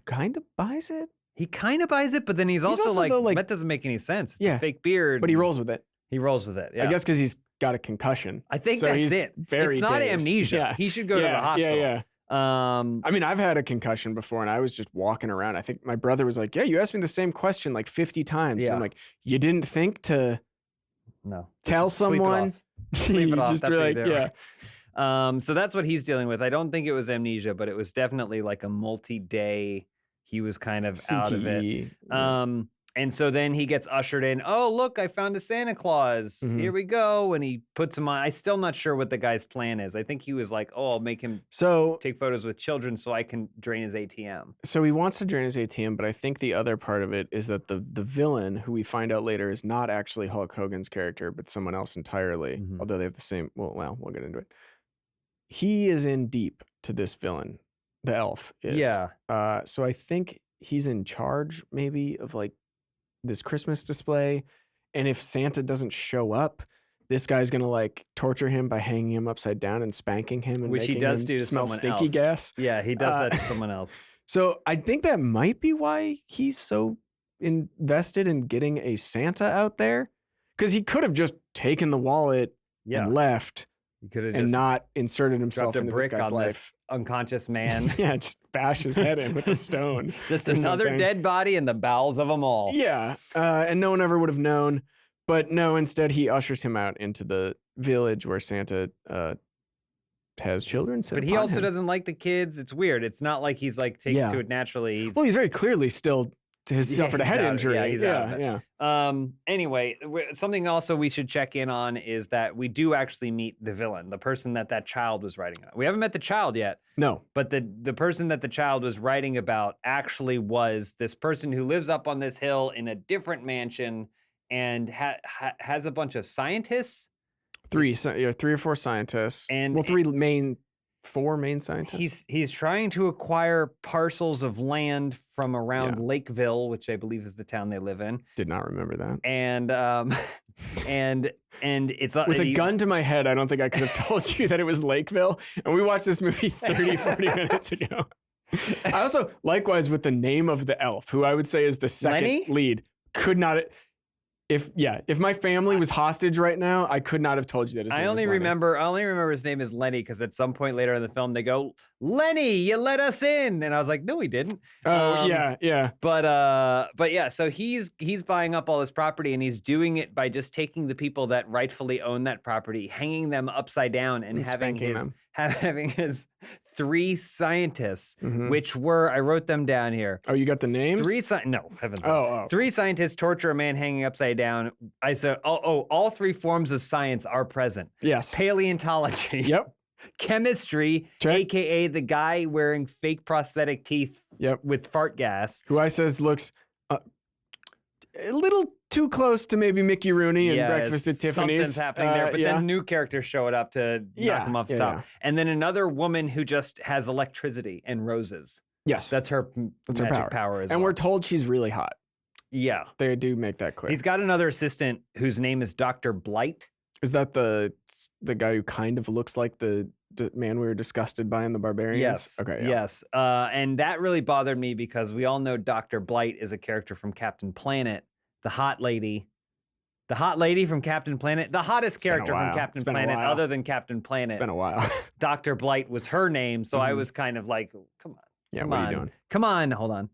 kind of buys it. He kind of buys it, but then he's also, also, like, though, like- that doesn't make any sense. It's Yeah. a fake beard. But he rolls with it. He rolls with it. Yeah. I guess because he's got a concussion. I think so that's he's it. very it's not dazed. amnesia. Yeah. He should go to the Yeah, hospital. Yeah. I mean, I've had a concussion before and I was just walking around. I think my brother was like, yeah, you asked me the same question like 50 times. And I'm Yeah. like, you didn't think to No. tell Sleep it someone? off. Sleep it You off. just That's were what like, you do. yeah. So that's what he's dealing with. I don't think it was amnesia, but it was definitely like a multi-day. He was kind of out of it. CTE. And so then he gets ushered in. Oh, look, I found a Santa Claus. Mhm. Here we go. And he puts him on. I'm still not sure what the guy's plan is. I think he was like, oh, I'll make him So take photos with children so I can drain his ATM. So he wants to drain his ATM, but I think the other part of it is that the villain, who we find out later is not actually Hulk Hogan's character, but someone else entirely. Mhm. Although they have the same. Well, we'll get into it. He is in deep to this villain. The elf is. Yeah. So I think he's in charge, maybe, of like this Christmas display, and if Santa doesn't show up, this guy's gonna like torture him by hanging him upside down and spanking him, and Which he making does him do to smell someone stinky else. gas. Yeah, he does that to someone else. So I think that might be why he's so invested in getting a Santa out there, because he could have just taken the wallet Yeah. and left He could have and just not inserted himself dropped a into this brick guy's on life. this unconscious man. Yeah, just bash his head in with a stone. Just or another something. dead body in the bowels of them all. Yeah, and no one ever would have known. But no, instead he ushers him out into the village where Santa has children. sit But he upon also him. doesn't like the kids. It's weird. It's not like he's like takes Yeah. to it naturally. Well, he's very clearly still has suffered a he's head out- injury. yeah, he's out of yeah, it. yeah. Anyway, something also we should check in on is that we do actually meet the villain, the person that child was writing about. We haven't met the child yet, No, but the person that the child was writing about actually was this person who lives up on this hill in a different mansion and has a bunch of scientists. three or four scientists, And- well, four main scientists. He's trying to acquire parcels of land from around Lakeville, which I believe is the town they live in, Did not remember that. and and it's With a he- gun to my head, I don't think I could have told you that it was Lakeville. And we watched this movie 30, 40 minutes ago. I also, likewise, with the name of the elf, who I would say is the second Lenny? lead, could not. If my family was hostage right now, I could not have told you that his name I only was Lenny. remember his name is Lenny because at some point later in the film they go, Lenny, you let us in, and I was like, no, he didn't. Oh, yeah. But yeah, so he's buying up all this property and he's doing it by just taking the people that rightfully own that property, hanging them upside down, and having spanking his them. having his 3 scientists, Mhm. which were I wrote them down here. Oh, you got the names? No, heavens. no. Oh. 3 scientists torture a man hanging upside down. I said, all 3 forms of science are present. Yes. Paleontology. Yep. Chemistry, Check. aka the guy wearing fake prosthetic teeth Yep. with fart gas. Who I says looks a little too close to maybe Mickey Rooney and Breakfast at Tiffany's. Something's happening there, but then new characters showed up to knock him off the top. yeah. And then another woman who just has electricity and roses. Yes. That's her That's her magic power as and well. we're told she's really hot. Yeah. They do make that clear. He's got another assistant whose name is Dr. Blight. Is that the guy who kind of looks like the man we were disgusted by in the Barbarians? Yes. Okay. Yeah. Yes. And that really bothered me because we all know Dr. Blight is a character from Captain Planet, the hot lady. The hot lady from Captain Planet, the hottest been a character from while. Captain It's been a Planet, while. other than Captain Planet. It's been a while. Dr. Blight was her name, so I Mhm. was kind of like, come on. Yeah. Come What on. are you doing? Come on, hold on.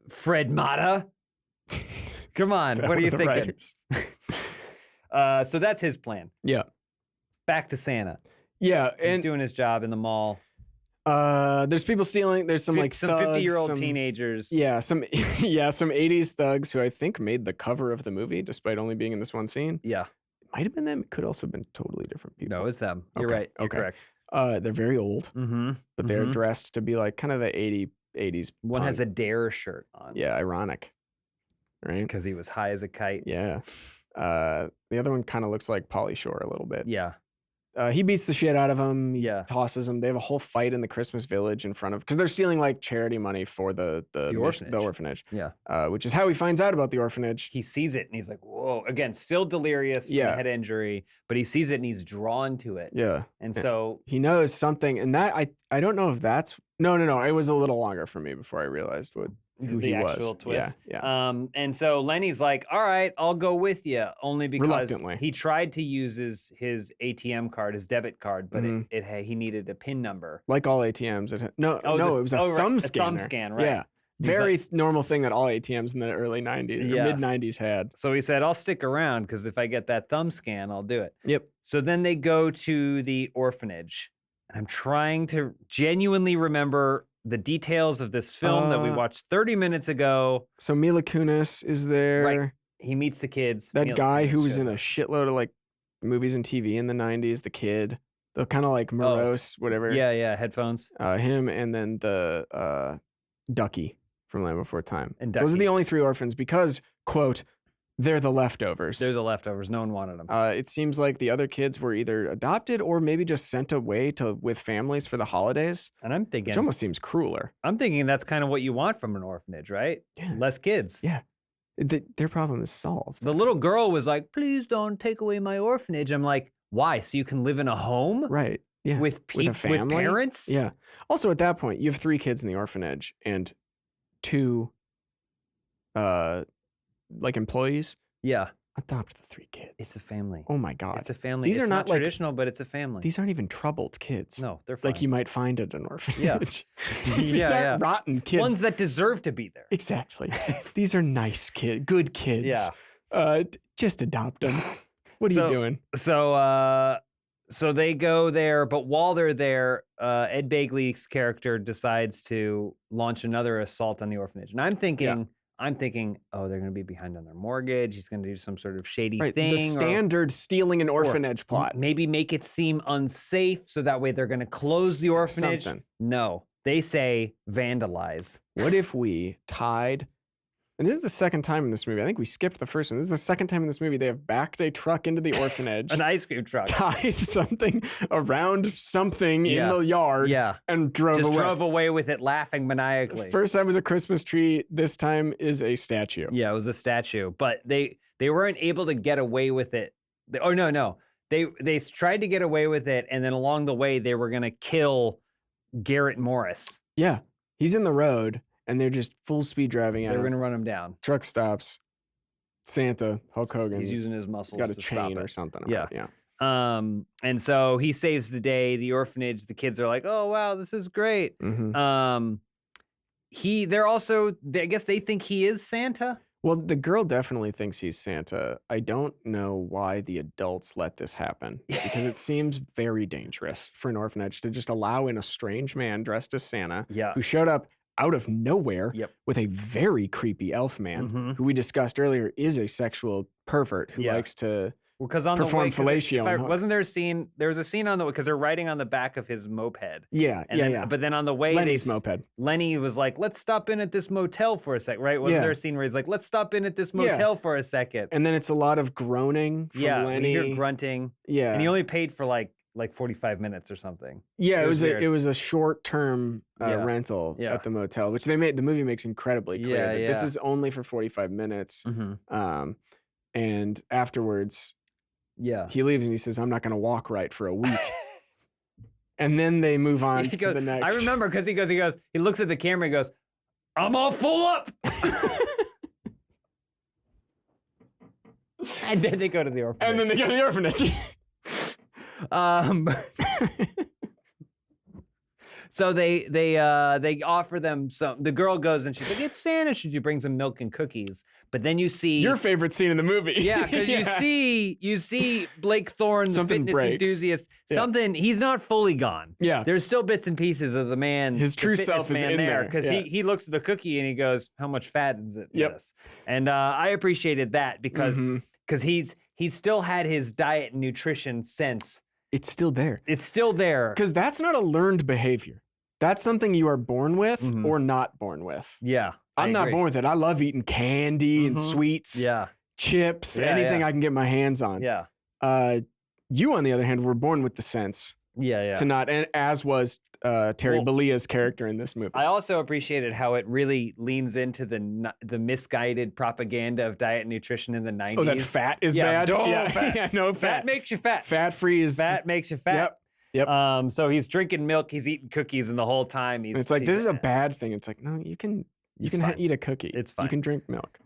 Fred Mata. Come on, what are you One of the thinking? writers. So that's his plan. Yeah. Back to Santa. Yeah. He's And doing his job in the mall. there's people stealing. There's some like some thugs, 50-year-old some- teenagers. Yeah, some 80s thugs who I think made the cover of the movie, despite only being in this one scene. Yeah. Might have been them. It could also have been totally different people. No, it's them. You're Okay, right. You're okay. correct. They're very old, Mm-hmm. but they're dressed to be like kind of the 80s. One has punk. a Dare shirt on. Yeah, ironic. Right? Because he was high as a kite. Yeah. The other one kind of looks like Pauly Shore a little bit. Yeah. He beats the shit out of him. He Yeah. tosses him. They have a whole fight in the Christmas village in front of, because they're stealing like charity money for the orphanage. The orphanage. Yeah. Which is how he finds out about the orphanage. He sees it and he's like, whoa. Again, still delirious from Yeah. a head injury, but he sees it and he's drawn to it. Yeah. And Yeah. so He knows something, and that I don't know if that's no. It was a little longer for me before I realized who the he actual was. twist. Yeah. And so Lenny's like, all right, I'll go with you, only because Reluctantly. he tried to use his ATM card, his debit card, but Mhm. he needed a PIN number. Like all ATMs. It Oh, was a right, thumb a scanner. thumb scan, right. Yeah. He's Very like- normal thing that all ATMs in the early 90s, or Yes. mid 90s had. So he said, I'll stick around because if I get that thumb scan, I'll do it. Yep. So then they go to the orphanage. And I'm trying to genuinely remember the details of this film that we watched 30 minutes ago. So Mila Kunis is there. Right. He meets the kids. That Mila guy Kunis who was showed in a up. shitload of like movies and TV in the 90s, the kid, the kind of like morose, whatever. Yeah, headphones. Him and then the Ducky from Land Before Time. And Those are Ducky. the only 3 orphans because, quote, they're the leftovers. They're the leftovers. No one wanted them. It seems like the other kids were either adopted or maybe just sent away with families for the holidays, And I'm which thinking, almost seems crueler. that's kind of what you want from an orphanage, right? Yeah. Less kids. Yeah. Their problem is solved. The little girl was like, please don't take away my orphanage. I'm like, why? So you can live in a home Right. Yeah. with a family? with parents? Yeah. Also, at that point, you have 3 kids in the orphanage and 2 like employees. Yeah. Adopt the 3 kids. It's a family. Oh my God. It's a family. These It's are not like- traditional, but it's a family. These aren't even troubled kids. No, they're fine. Like you might find at an orphanage. These Yeah, aren't yeah. rotten kids. Ones that deserve to be there. Exactly. These are nice kids, good kids. Yeah. Just adopt them. What are So- you doing? So they go there, but while they're there, Ed Begley's character decides to launch another assault on the orphanage. And I'm thinking, oh, they're going to be behind on their mortgage. He's going to do some sort of shady Right. thing. The standard stealing an orphanage plot. Maybe make it seem unsafe so that way they're going to close the orphanage. Something. No, they say vandalize. What if we tied? And this is the second time in this movie. I think we skipped the first one. This is the second time in this movie they have backed a truck into the orphanage, An ice cream truck. tied something around something in Yeah. the yard, Yeah. and drove Just away. drove away with it laughing maniacally. First time was a Christmas tree. This time is a statue. Yeah, it was a statue, but they weren't able to get away with it. No. They tried to get away with it, and then along the way they were gonna kill Garrett Morris. Yeah. He's in the road, and they're just full speed driving They out. were gonna run him down. Truck stops. Santa, Hulk Hogan. He's using his he's muscles got a to stop chain it. or something. Yeah. Yeah. And so he saves the day. The orphanage, the kids are like, "Oh wow, this is great." Mm-hmm. They're also, I guess they think he is Santa. Well, the girl definitely thinks he's Santa. I don't know why the adults let this happen because it seems very dangerous for an orphanage to just allow in a strange man dressed as Santa Yeah. who showed up out of nowhere Yep. with a very creepy elf man Mhm. who we discussed earlier is a sexual pervert who Yeah. likes to Because on perform the way, 'cause fellatio on- wasn't there a scene? There was a scene on the because they're riding on the back of his moped. yeah. But then on the way, Lenny's moped. Lenny was like, "Let's stop in at this motel for a sec." Right? Wasn't Yeah. there a scene where he's like, "Let's stop in at this Yeah. motel for a second? And then it's a lot of groaning from Yeah, Lenny. you hear grunting, Yeah. and he only paid for like 45 minutes or something. Yeah, It was weird. it was a short term Yeah. rental Yeah. at the motel, which the movie makes incredibly clear Yeah, that this yeah. is only for 45 minutes. Mm-hmm. And afterwards, Yeah. he leaves and he says, "I'm not going to walk right for a week." And then they move on He to goes, the next. I remember because he looks at the camera and goes, "I'm all full up." And then they go to the orphanage. And then they go to the orphanage. So they offer them some. The girl goes and she's like, "It's Santa. Should you bring some milk and cookies?" But then you see Your favorite scene in the movie. yeah, because you see Blake Thorne, the Something fitness breaks. enthusiast. Yeah. Something he's not fully gone. Yeah. There's still bits and pieces of the man. His the true fitness self is man in there, because yeah. he looks at the cookie and he goes, "How much fat is it?" in Yep. this?" And I appreciated that because Mhm. he's still had his diet and nutrition sense. It's still there. It's still there. Because that's not a learned behavior. That's something you are born with Mhm. or not born with. Yeah, I I'm not agree. born with it. I love eating candy and Mhm. sweets, Yeah, chips, Yeah, anything yeah. I can get my hands on. yeah, You, on the other hand, were born with the sense yeah. to not, and as was Terry Well, Bollea's character in this movie. I also appreciated how it really leans into the misguided propaganda of diet and nutrition in the 90s. Oh, that fat is Yeah, bad? no, yeah, fat. yeah, no, Fat makes you fat. Fat free is. Fat makes you fat. Yep. So he's drinking milk, he's eating cookies, and the whole time And it's like, this is a bad thing. It's like, no, you can It's fine. eat a cookie. It's You fine. can drink milk.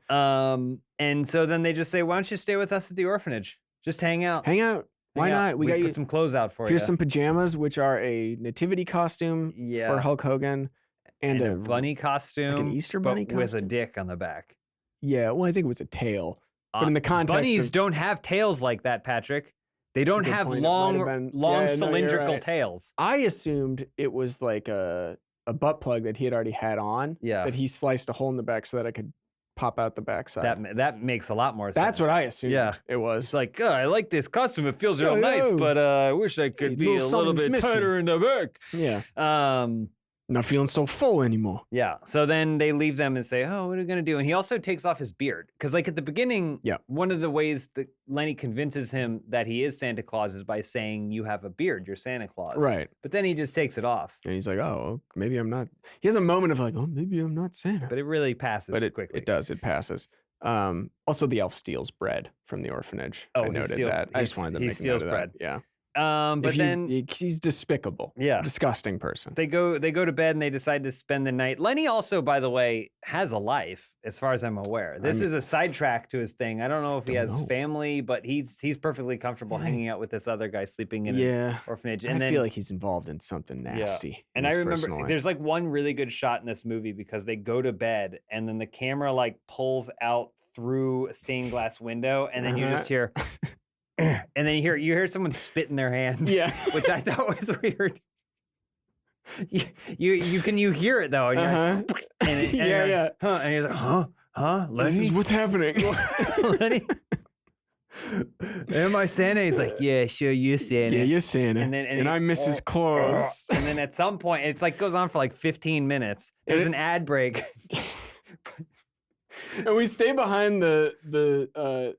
And so then they just say, "Why don't you stay with us at the orphanage? Just hang out. Hang out. Why Hang out. not? We got put you. some clothes out for you. Here's some pajamas, which are a nativity costume Yeah. for Hulk Hogan, and a bunny costume, Easter but bunny with a costume? dick on the back. Yeah, well, I think it was a tail. But in the context bunnies of- don't have tails like that, Patrick. They don't good have point. It might long, have been- long Yeah, no, you're cylindrical right. tails. I assumed it was like a a butt plug that he had already had on. Yeah. That he sliced a hole in the back so that I could pop out the backside. That makes a lot more sense. That's what I assumed Yeah. it was. It's like, I like this costume. It feels real Yeah, nice, yeah. but I wish I could Hey, be a little little bit something's missing. tighter in the back. Yeah. Not feeling so full anymore. Yeah. So then they leave them and say, "Oh, what are we gonna do?" And he also takes off his beard because, like at the beginning, Yeah. one of the ways that Lenny convinces him that he is Santa Claus is by saying, "You have a beard. You're Santa Claus." Right. But then he just takes it off. And he's like, oh, maybe I'm not. He has a moment of like, oh, maybe I'm not Santa. But it really passes But quickly. it does. It passes. Also, the elf steals bread from the orphanage. Oh, I he noted steals- that. I he just wanted to he make a steals note of bread. that. Yeah. But If then he's despicable. Yeah. Disgusting person. they go to bed and they decide to spend the night. Lenny also, by the way, has a life, as far as I'm aware. This is a sidetrack to his thing. I don't know if he has family, but he's perfectly comfortable hanging out with this other guy sleeping in an orphanage. And I then feel like he's involved in something nasty. And I remember there's like one really good shot in this movie because they go to bed and then the camera like pulls out through a stained glass window and then you just hear and then you hear someone spit in their hand. Yeah. Which I thought was weird. You hear it though. And you're like, and Yeah, you're like, huh? And he's like, huh? This Lenny? is what's happening. Lenny? Am I Santa? He's like, yeah, sure, you're Santa. Yeah, you're Santa. And then I'm Mrs. Claus. And then at some point, it's like goes on for like 15 minutes. There's an ad break. And we stay behind the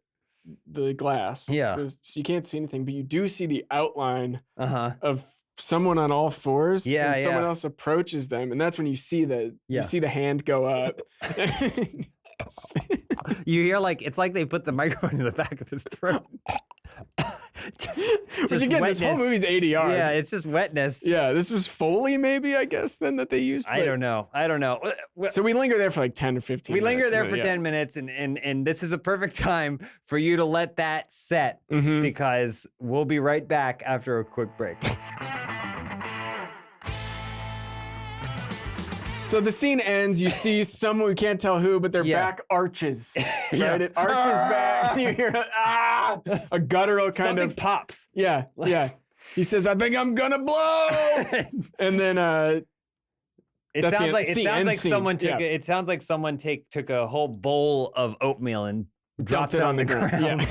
glass. Yeah. So you can't see anything, but you do see the outline Uh-huh. of someone on all fours. Yeah, and someone yeah. else approaches them, and that's when you see the hand go up. You hear like it's like they put the microphone in the back of his throat. Which again, this whole wetness. movie's ADR. Yeah, it's just wetness. Yeah, this was Foley, maybe, I guess, then that they used. I don't know. So we linger there for like 10 to 15 We minutes. linger there and for then, 10 minutes, and this is a perfect time for you to let that set Mhm. because we'll be right back after a quick break. So the scene ends. You see someone, we can't tell who, but their Yeah. back arches. Right? It arches back. And you hear a guttural kind Something of. pops. Yeah, yeah. He says, I think I'm gonna blow. And then It That's sounds the like end scene. someone took Yeah. it sounds like someone took a whole bowl of oatmeal and dropped dropped it on the ground. Yeah.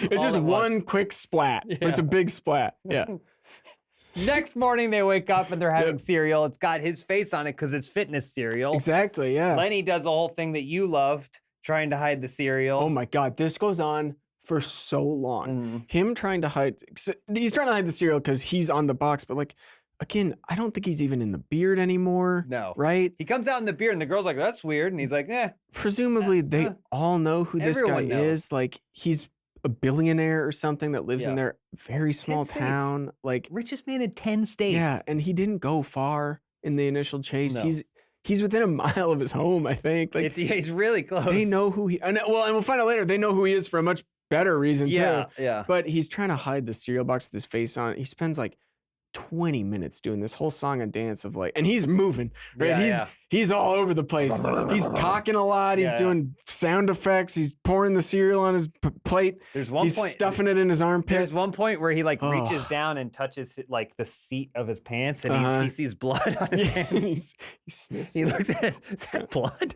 It's All just at one once. quick splat. But it's a big splat. Yeah. Next morning they wake up and they're having cereal. It's got his face on it because it's fitness cereal. Exactly. Yeah. Lenny does a whole thing that you loved, trying to hide the cereal. Oh my God, this goes on for so long. Mm. Him trying to hide, he's trying to hide the cereal because he's on the box, but like, again, I don't think he's even in the beard anymore. No. Right? He comes out in the beard and the girl's like, that's weird. And he's like, Presumably, they all know who this guy Everyone knows. is. Like, he's a billionaire or something that lives in Yeah. their very small states. town. Like, richest man in 10 states. yeah, and he didn't go far in the initial chase. No. He's within a mile of his home, I think. Like, He's really close. they know who he. And we'll find out later. They know who he is for a much better reason Yeah, too. yeah. But he's trying to hide the cereal box with his face on it. He spends like 20 minutes doing this whole song and dance of like, and he's moving, right? Yeah, He's all over the place. He's talking a lot. He's Yeah, yeah. doing sound effects. He's pouring the cereal on his plate. There's one He's point. stuffing it in his armpit. There's one point where he like Oh. reaches down and touches like the seat of his pants and Uh-huh. he sees blood on his Yeah, hand. he sniffs He it. looks at it. Is that blood?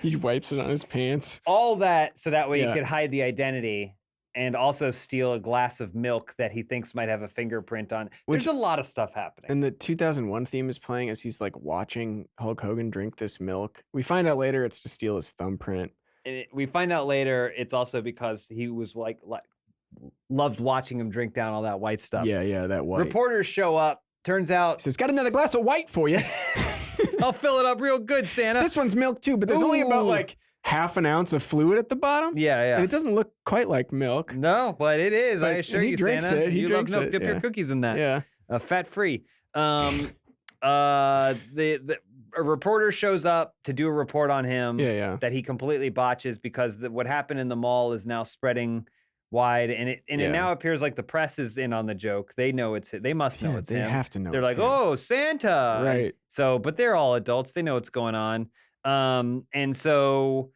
He wipes it on his pants. All that so that way Yeah. he could hide the identity and also steal a glass of milk that he thinks might have a fingerprint on. Which- There's a lot of stuff happening. And the 2001 theme is playing as he's like watching Hulk Hogan drink this milk. We find out later it's to steal his thumbprint. We find out later it's also because he was like loved watching him drink down all that white stuff. Yeah, that white. Reporters show up. Turns out He says, got another glass of white for you. I'll fill it up real good, Santa. This one's milk too, but there's only about Ooh. like half an ounce of fluid at the bottom. Yeah. And it doesn't look quite like milk. No, but it is. I But assure he you, drinks Santa. it. He you drinks love milk. it, Dip your yeah. cookies in that. Yeah. Fat free. A reporter shows up to do a report on him. Yeah. That he completely botches because what happened in the mall is now spreading wide, and it Yeah. now appears like the press is in on the joke. They know it's they must know Yeah, it's they him. have to know They're it's like, him. oh, Santa. Right. So, but they're all adults. They know what's going on. And so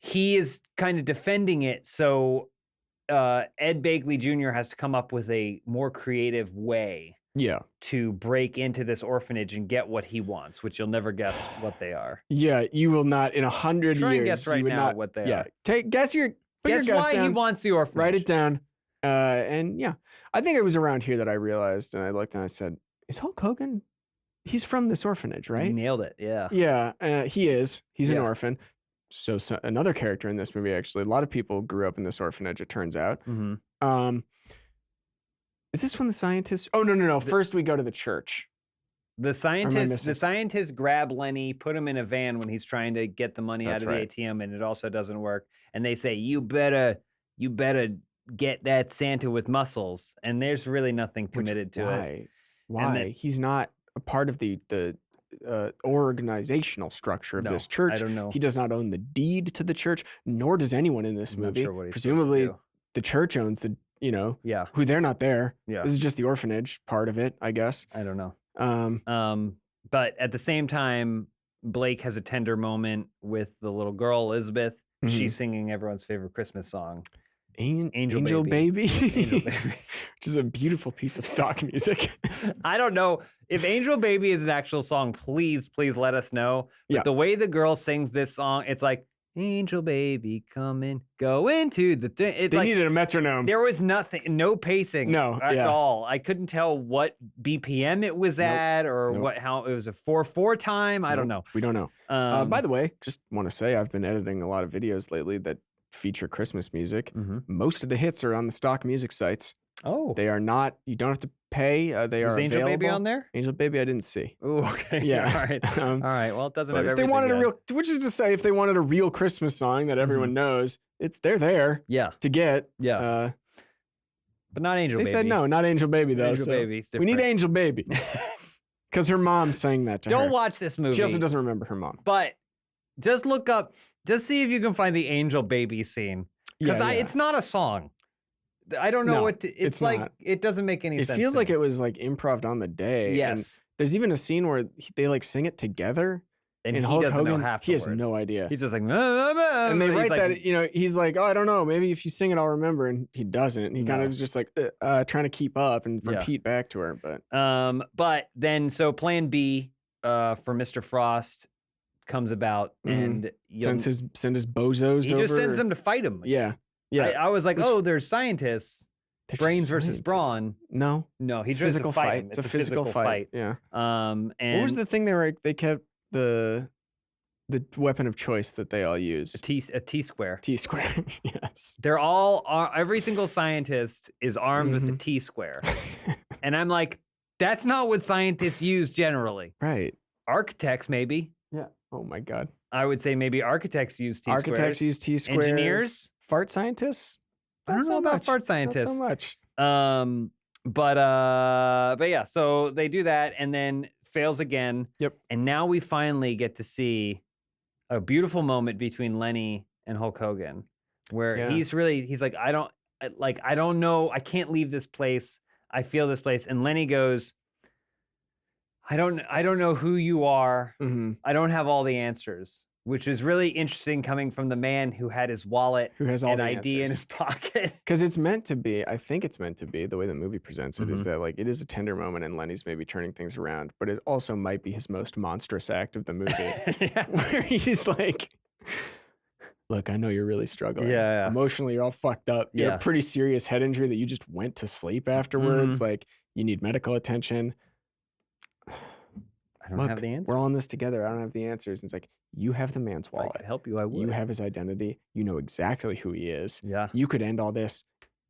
he is kind of defending it. So Ed Begley Jr. has to come up with a more creative way Yeah. to break into this orphanage and get what he wants, which you'll never guess what they are. Yeah, you will not in 100 Try years. and guess you right would now not, what they yeah. are. Guess your Guess guess why down, he wants the orphanage. write it down. And yeah, I think it was around here that I realized, and I looked and I said, "Is Hulk Hogan? He's from this orphanage, You right?" nailed it. Yeah. Yeah, he is. He's an Yeah. orphan. So another character in this movie, actually, a lot of people grew up in this orphanage. It turns out. Mm-hmm. Is this when the scientists? Oh no! First we go to the church. The scientists missing grab Lenny, put him in a van when he's trying to get the money That's out of right. the ATM, and it also doesn't work. And they say, "You better get that Santa with muscles." And there's really nothing committed to it. Why? then- He's not a part of the organizational structure of No, this church. I don't know. He does not own the deed to the church, nor does anyone in this I'm not movie. sure what he's supposed to Presumably, do. the church owns the. Yeah, Who they're not there. yeah. This is just the orphanage part of it, I guess. I don't know. Um, But at the same time, Blake has a tender moment with the little girl Elizabeth. Mhm. She's singing everyone's favorite Christmas song, Angel Baby. Baby, Angel Baby. which is a beautiful piece of stock music. I don't know if Angel Baby is an actual song. Please let us know. But Yeah. the way the girl sings this song, it's like Angel Baby, come in, go into the thing. It's They like needed a metronome. there was no pacing, No, at yeah. all. I couldn't tell what BPM it was Nope, at or nope. how it was a 4/4 time. I don't know. We don't know. Um, By the way, just want to say I've been editing a lot of videos lately that feature Christmas music. mhm. Most of the hits are on the stock music sites. Oh, They are not. You don't have to pay. They was are Angel Baby available. on there? Angel Baby, I didn't see. Oh, okay. Yeah. All right. Um, All right. Well, it doesn't But have if they everything wanted a then. real, which is to say, if they wanted a real Christmas song that everyone knows, they're there Yeah. to get. Yeah. Uh, But not Angel they Baby. said no, not Angel Baby though. Angel so Baby's we need different. Angel Baby because her mom sang that to her. Don't watch this movie. She also doesn't remember her mom. But just look up, just see if you can find the Angel Baby scene. Because Yeah, yeah. it's not a song. I don't know No, what it's it's like. not. It doesn't make any It sense. feels to like me. it was like improv on the day. and Yes. there's even a scene where they like sing it together. And And he Hulk doesn't Hogan, know half the he has words. no idea. He's just like, And they he's write like, that, he's like, oh, I don't know. Maybe if you sing it, I'll remember. And he doesn't. He kind No. of is just like trying to keep up and Yeah. repeat back to her. But But then, so plan B for Mr. Frost comes about Mhm. and send his bozos he over. just sends them to fight him. Yeah. Yeah. I was like, Which- oh, there's scientists. They're just Brains versus scientists. brawn. No. No, he's It's just physical to fight. fight. Him. It's a physical fight. Yeah. And What was the thing they kept the weapon of choice that they all use? a T square? T square. Yes. They're all every single scientist is armed with a T square, and I'm like, that's not what scientists use generally. Right. Architects maybe. Yeah. Oh my God. I would say maybe architects use T squares. Architects use T squares. Engineers? Fart scientists. I don't Not know so about much. fart Not scientists. so much. But yeah, so they do that and then fails again. Yep. And now we finally get to see a beautiful moment between Lenny and Hulk Hogan, where Yeah. he's like, I don't know, I can't leave this place. I feel this place. And Lenny goes, I don't know who you are. Mm-hmm. I don't have all the answers, which is really interesting coming from the man who had his wallet Who has all and the ID in answers. his pocket. Because it's meant to be, I think it's meant to be, the way the movie presents it, is Mm-hmm. that like it is a tender moment and Lenny's maybe turning things around, but it also might be his most monstrous act of the movie. Yeah. Where he's like, look, I know you're really struggling. Yeah, yeah. Emotionally, you're all fucked up. You Yeah. have a pretty serious head injury that you just went to sleep afterwards. Mm-hmm. Like, you need medical attention. I don't Look, have the answer. we're all in this together. I don't have the answers. And it's like, you have the man's If I wallet. could help you, I would. You have his identity. You know exactly who he is. Yeah. You could end all this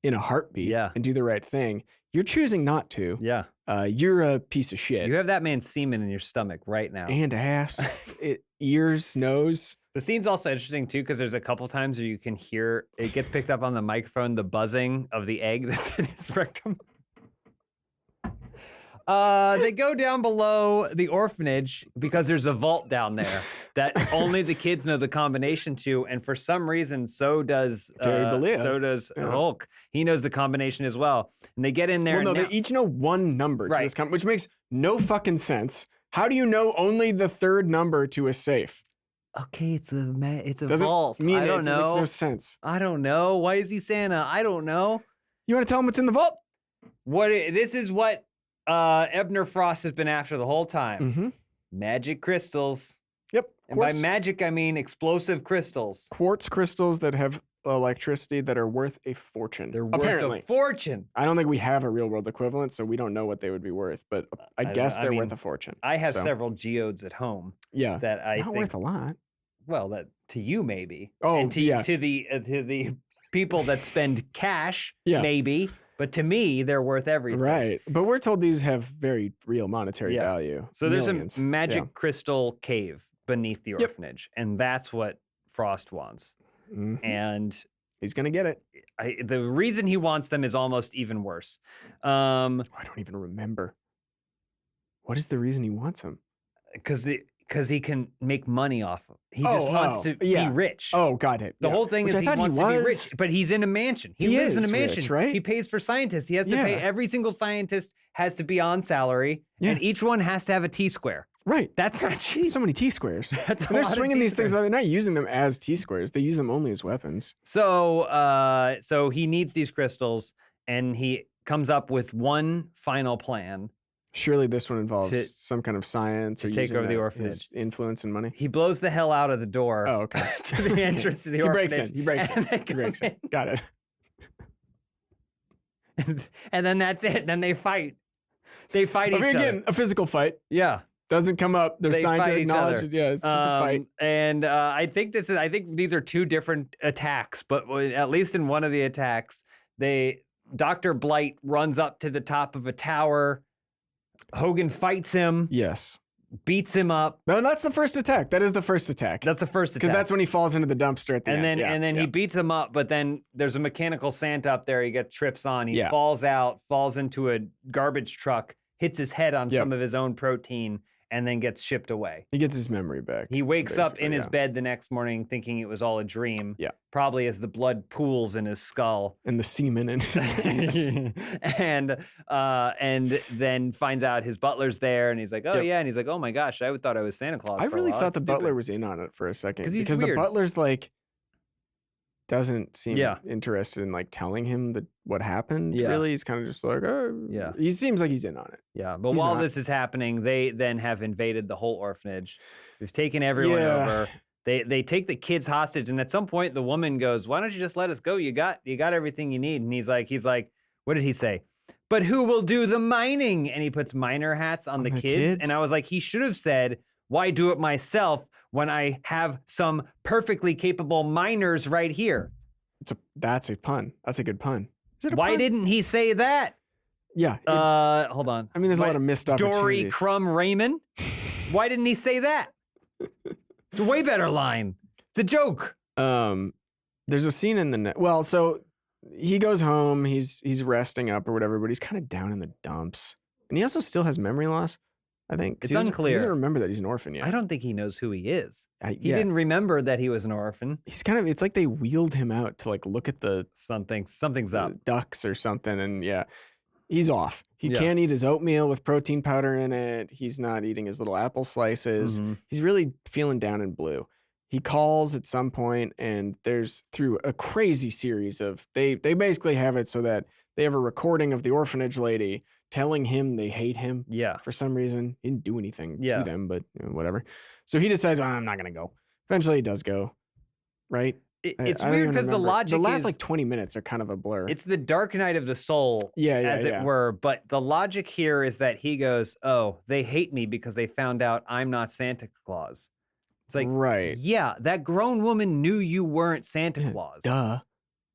in a heartbeat Yeah. and do the right thing. You're choosing not to. Yeah. You're a piece of shit. You have that man's semen in your stomach right now. And ass, ears, nose. The scene's also interesting too, because there's a couple times where you can hear it gets picked up on the microphone, the buzzing of the egg that's in his rectum. They go down below the orphanage because there's a vault down there that only the kids know the combination to, and for some reason, so does Terry Bollea. so does Yeah. Hulk. He knows the combination as well, and they get in there. Well, no, and they each know one number to Right. this, which makes no fucking sense. How do you know only the third number to a safe? okay, it's a Doesn't vault. mean I don't it makes know. no sense. I don't know. Why is he Santa? I don't know. You want to tell him what's in the vault? This is what Ebner Frost has been after the whole time. Mm-hmm. Magic crystals. Yep. And by magic, I mean explosive crystals. Quartz crystals that have electricity that are worth a fortune. They're worth apparently. a fortune. I don't think we have a real world equivalent, so we don't know what they would be worth, but I guess they're worth a fortune. I have So, several geodes at home Yeah. that I Not think, worth a lot. well, that to you maybe. Oh, and to, yeah. to the people that spend cash, Yeah. maybe. But to me, they're worth everything. Right. But we're told these have very real monetary Yeah. value. So there's Millions. a magic Yeah. crystal cave beneath the orphanage, and that's what Frost wants. Mhm. And He's going to get it. the reason he wants them is almost even worse. I don't even remember. What is the reason he wants them? Because he can make money off of. He just wants to yeah. be rich. Oh, got it. The Yeah. whole thing Which is I he thought wants to be was. rich, but he's in a mansion. He He lives in a is mansion, rich, right? He pays for scientists. He has to pay Yeah. every single scientist has to be on salary, Yeah. and each one has to have a T-square. Right. That's not cheap. So many T-squares. That's a And they're lot of swinging these things. T-squares. They're not using them as T-squares. They use them only as weapons. So he needs these crystals, and he comes up with one final plan. Surely this one involves To- some kind of science to or take using over the his orphanage. influence and money. He blows the hell out of the door Oh, okay. to the entrance to the He breaks orphanage. in. He breaks in. and they He come breaks in. Got it. in. And then that's it. Then they fight. They fight each Again, other. a physical fight. Yeah. Doesn't come up. There's They fight scientific each knowledge. other. Yeah, it's just a fight. And I think these are two different attacks, but at least in one of the attacks, Dr. Blight runs up to the top of a tower. Hogan fights him, Yes. beats him up. No, that's the first attack. That is the first attack. That's the first attack. Because that's when he falls into the dumpster at the and end. then he beats him up, but then there's a mechanical Santa up there. He gets trips on. He Yeah. falls out, falls into a garbage truck, hits his head on Yep. some of his own protein, and then gets shipped away. He gets his memory back. He wakes up in basically, his yeah. bed the next morning thinking it was all a dream. Yeah. Probably as the blood pools in his skull. And the semen in his and then finds out his butler's there, and he's like, "Oh Yep. yeah," and he's like, "Oh my gosh, I thought I was Santa Claus." I for a really while. thought That's the butler stupid." was in on it for a second. 'Cause he's because weird. the butler's like doesn't seem Yeah. interested in like telling him what happened. Yeah. Really, he's kind of just like, oh, Yeah. He seems like he's in on it. Yeah, but He's while not. this is happening, they then have invaded the whole orphanage. They've taken everyone Yeah. over. They take the kids hostage, and at some point, the woman goes, "Why don't you just let us go? You got everything you need." And he's like, "What did he say? But who will do the mining?" And he puts miner hats on the kids. And I was like, he should have said, "Why do it myself when I have some perfectly capable miners right here?" That's a pun. That's a good pun. Is it a Why pun? didn't he say that? Yeah. Hold on. I mean, there's a lot of missed Dory opportunities. Crumb Raymond? Why didn't he say that? It's a way better line. It's a joke. There's a scene in the well, so he goes home, he's resting up or whatever, but he's kind of down in the dumps. And he also still has memory loss, I think. 'cause It's he doesn't- unclear. He doesn't remember that he's an orphan yet. I don't think he knows who he is. He yeah. didn't remember that he was an orphan. He's kind of, it's like they wheeled him out to like look at the Something's up. ducks or something. And yeah, he's off. He Yeah. can't eat his oatmeal with protein powder in it. He's not eating his little apple slices. Mhm. He's really feeling down and blue. He calls at some point, and there's through a crazy series of they basically have it so that they have a recording of the orphanage lady telling him they hate him Yeah. for some reason. He didn't do anything Yeah. to them, but whatever. So he decides, "Oh, I'm not gonna go." Eventually, he does go. Right? It's I don't weird even because the remember. logic the last is like 20 minutes are kind of a blur. it's the dark night of the soul, yeah, as it yeah. were. But the logic here is that he goes, "Oh, they hate me because they found out I'm not Santa Claus." It's like, right. yeah, that grown woman knew you weren't Santa Yeah, Claus. Duh.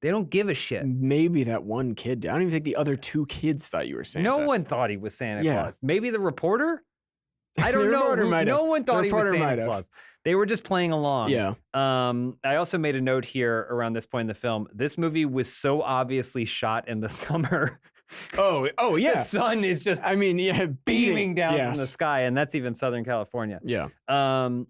They don't give a shit. Maybe that one kid did. I don't even think the other two kids thought you were Santa. No one thought he was Santa Yeah. Claus. Maybe the reporter? I don't The know. reporter might No have. one thought The he was reporter might Santa have. Claus. They were just playing along. Yeah. I also made a note here around this point in the film. This movie was so obviously shot in the summer. Oh, The yeah. sun is just I mean, yeah, beaming down yes. from the sky, and that's even Southern California. Yeah. And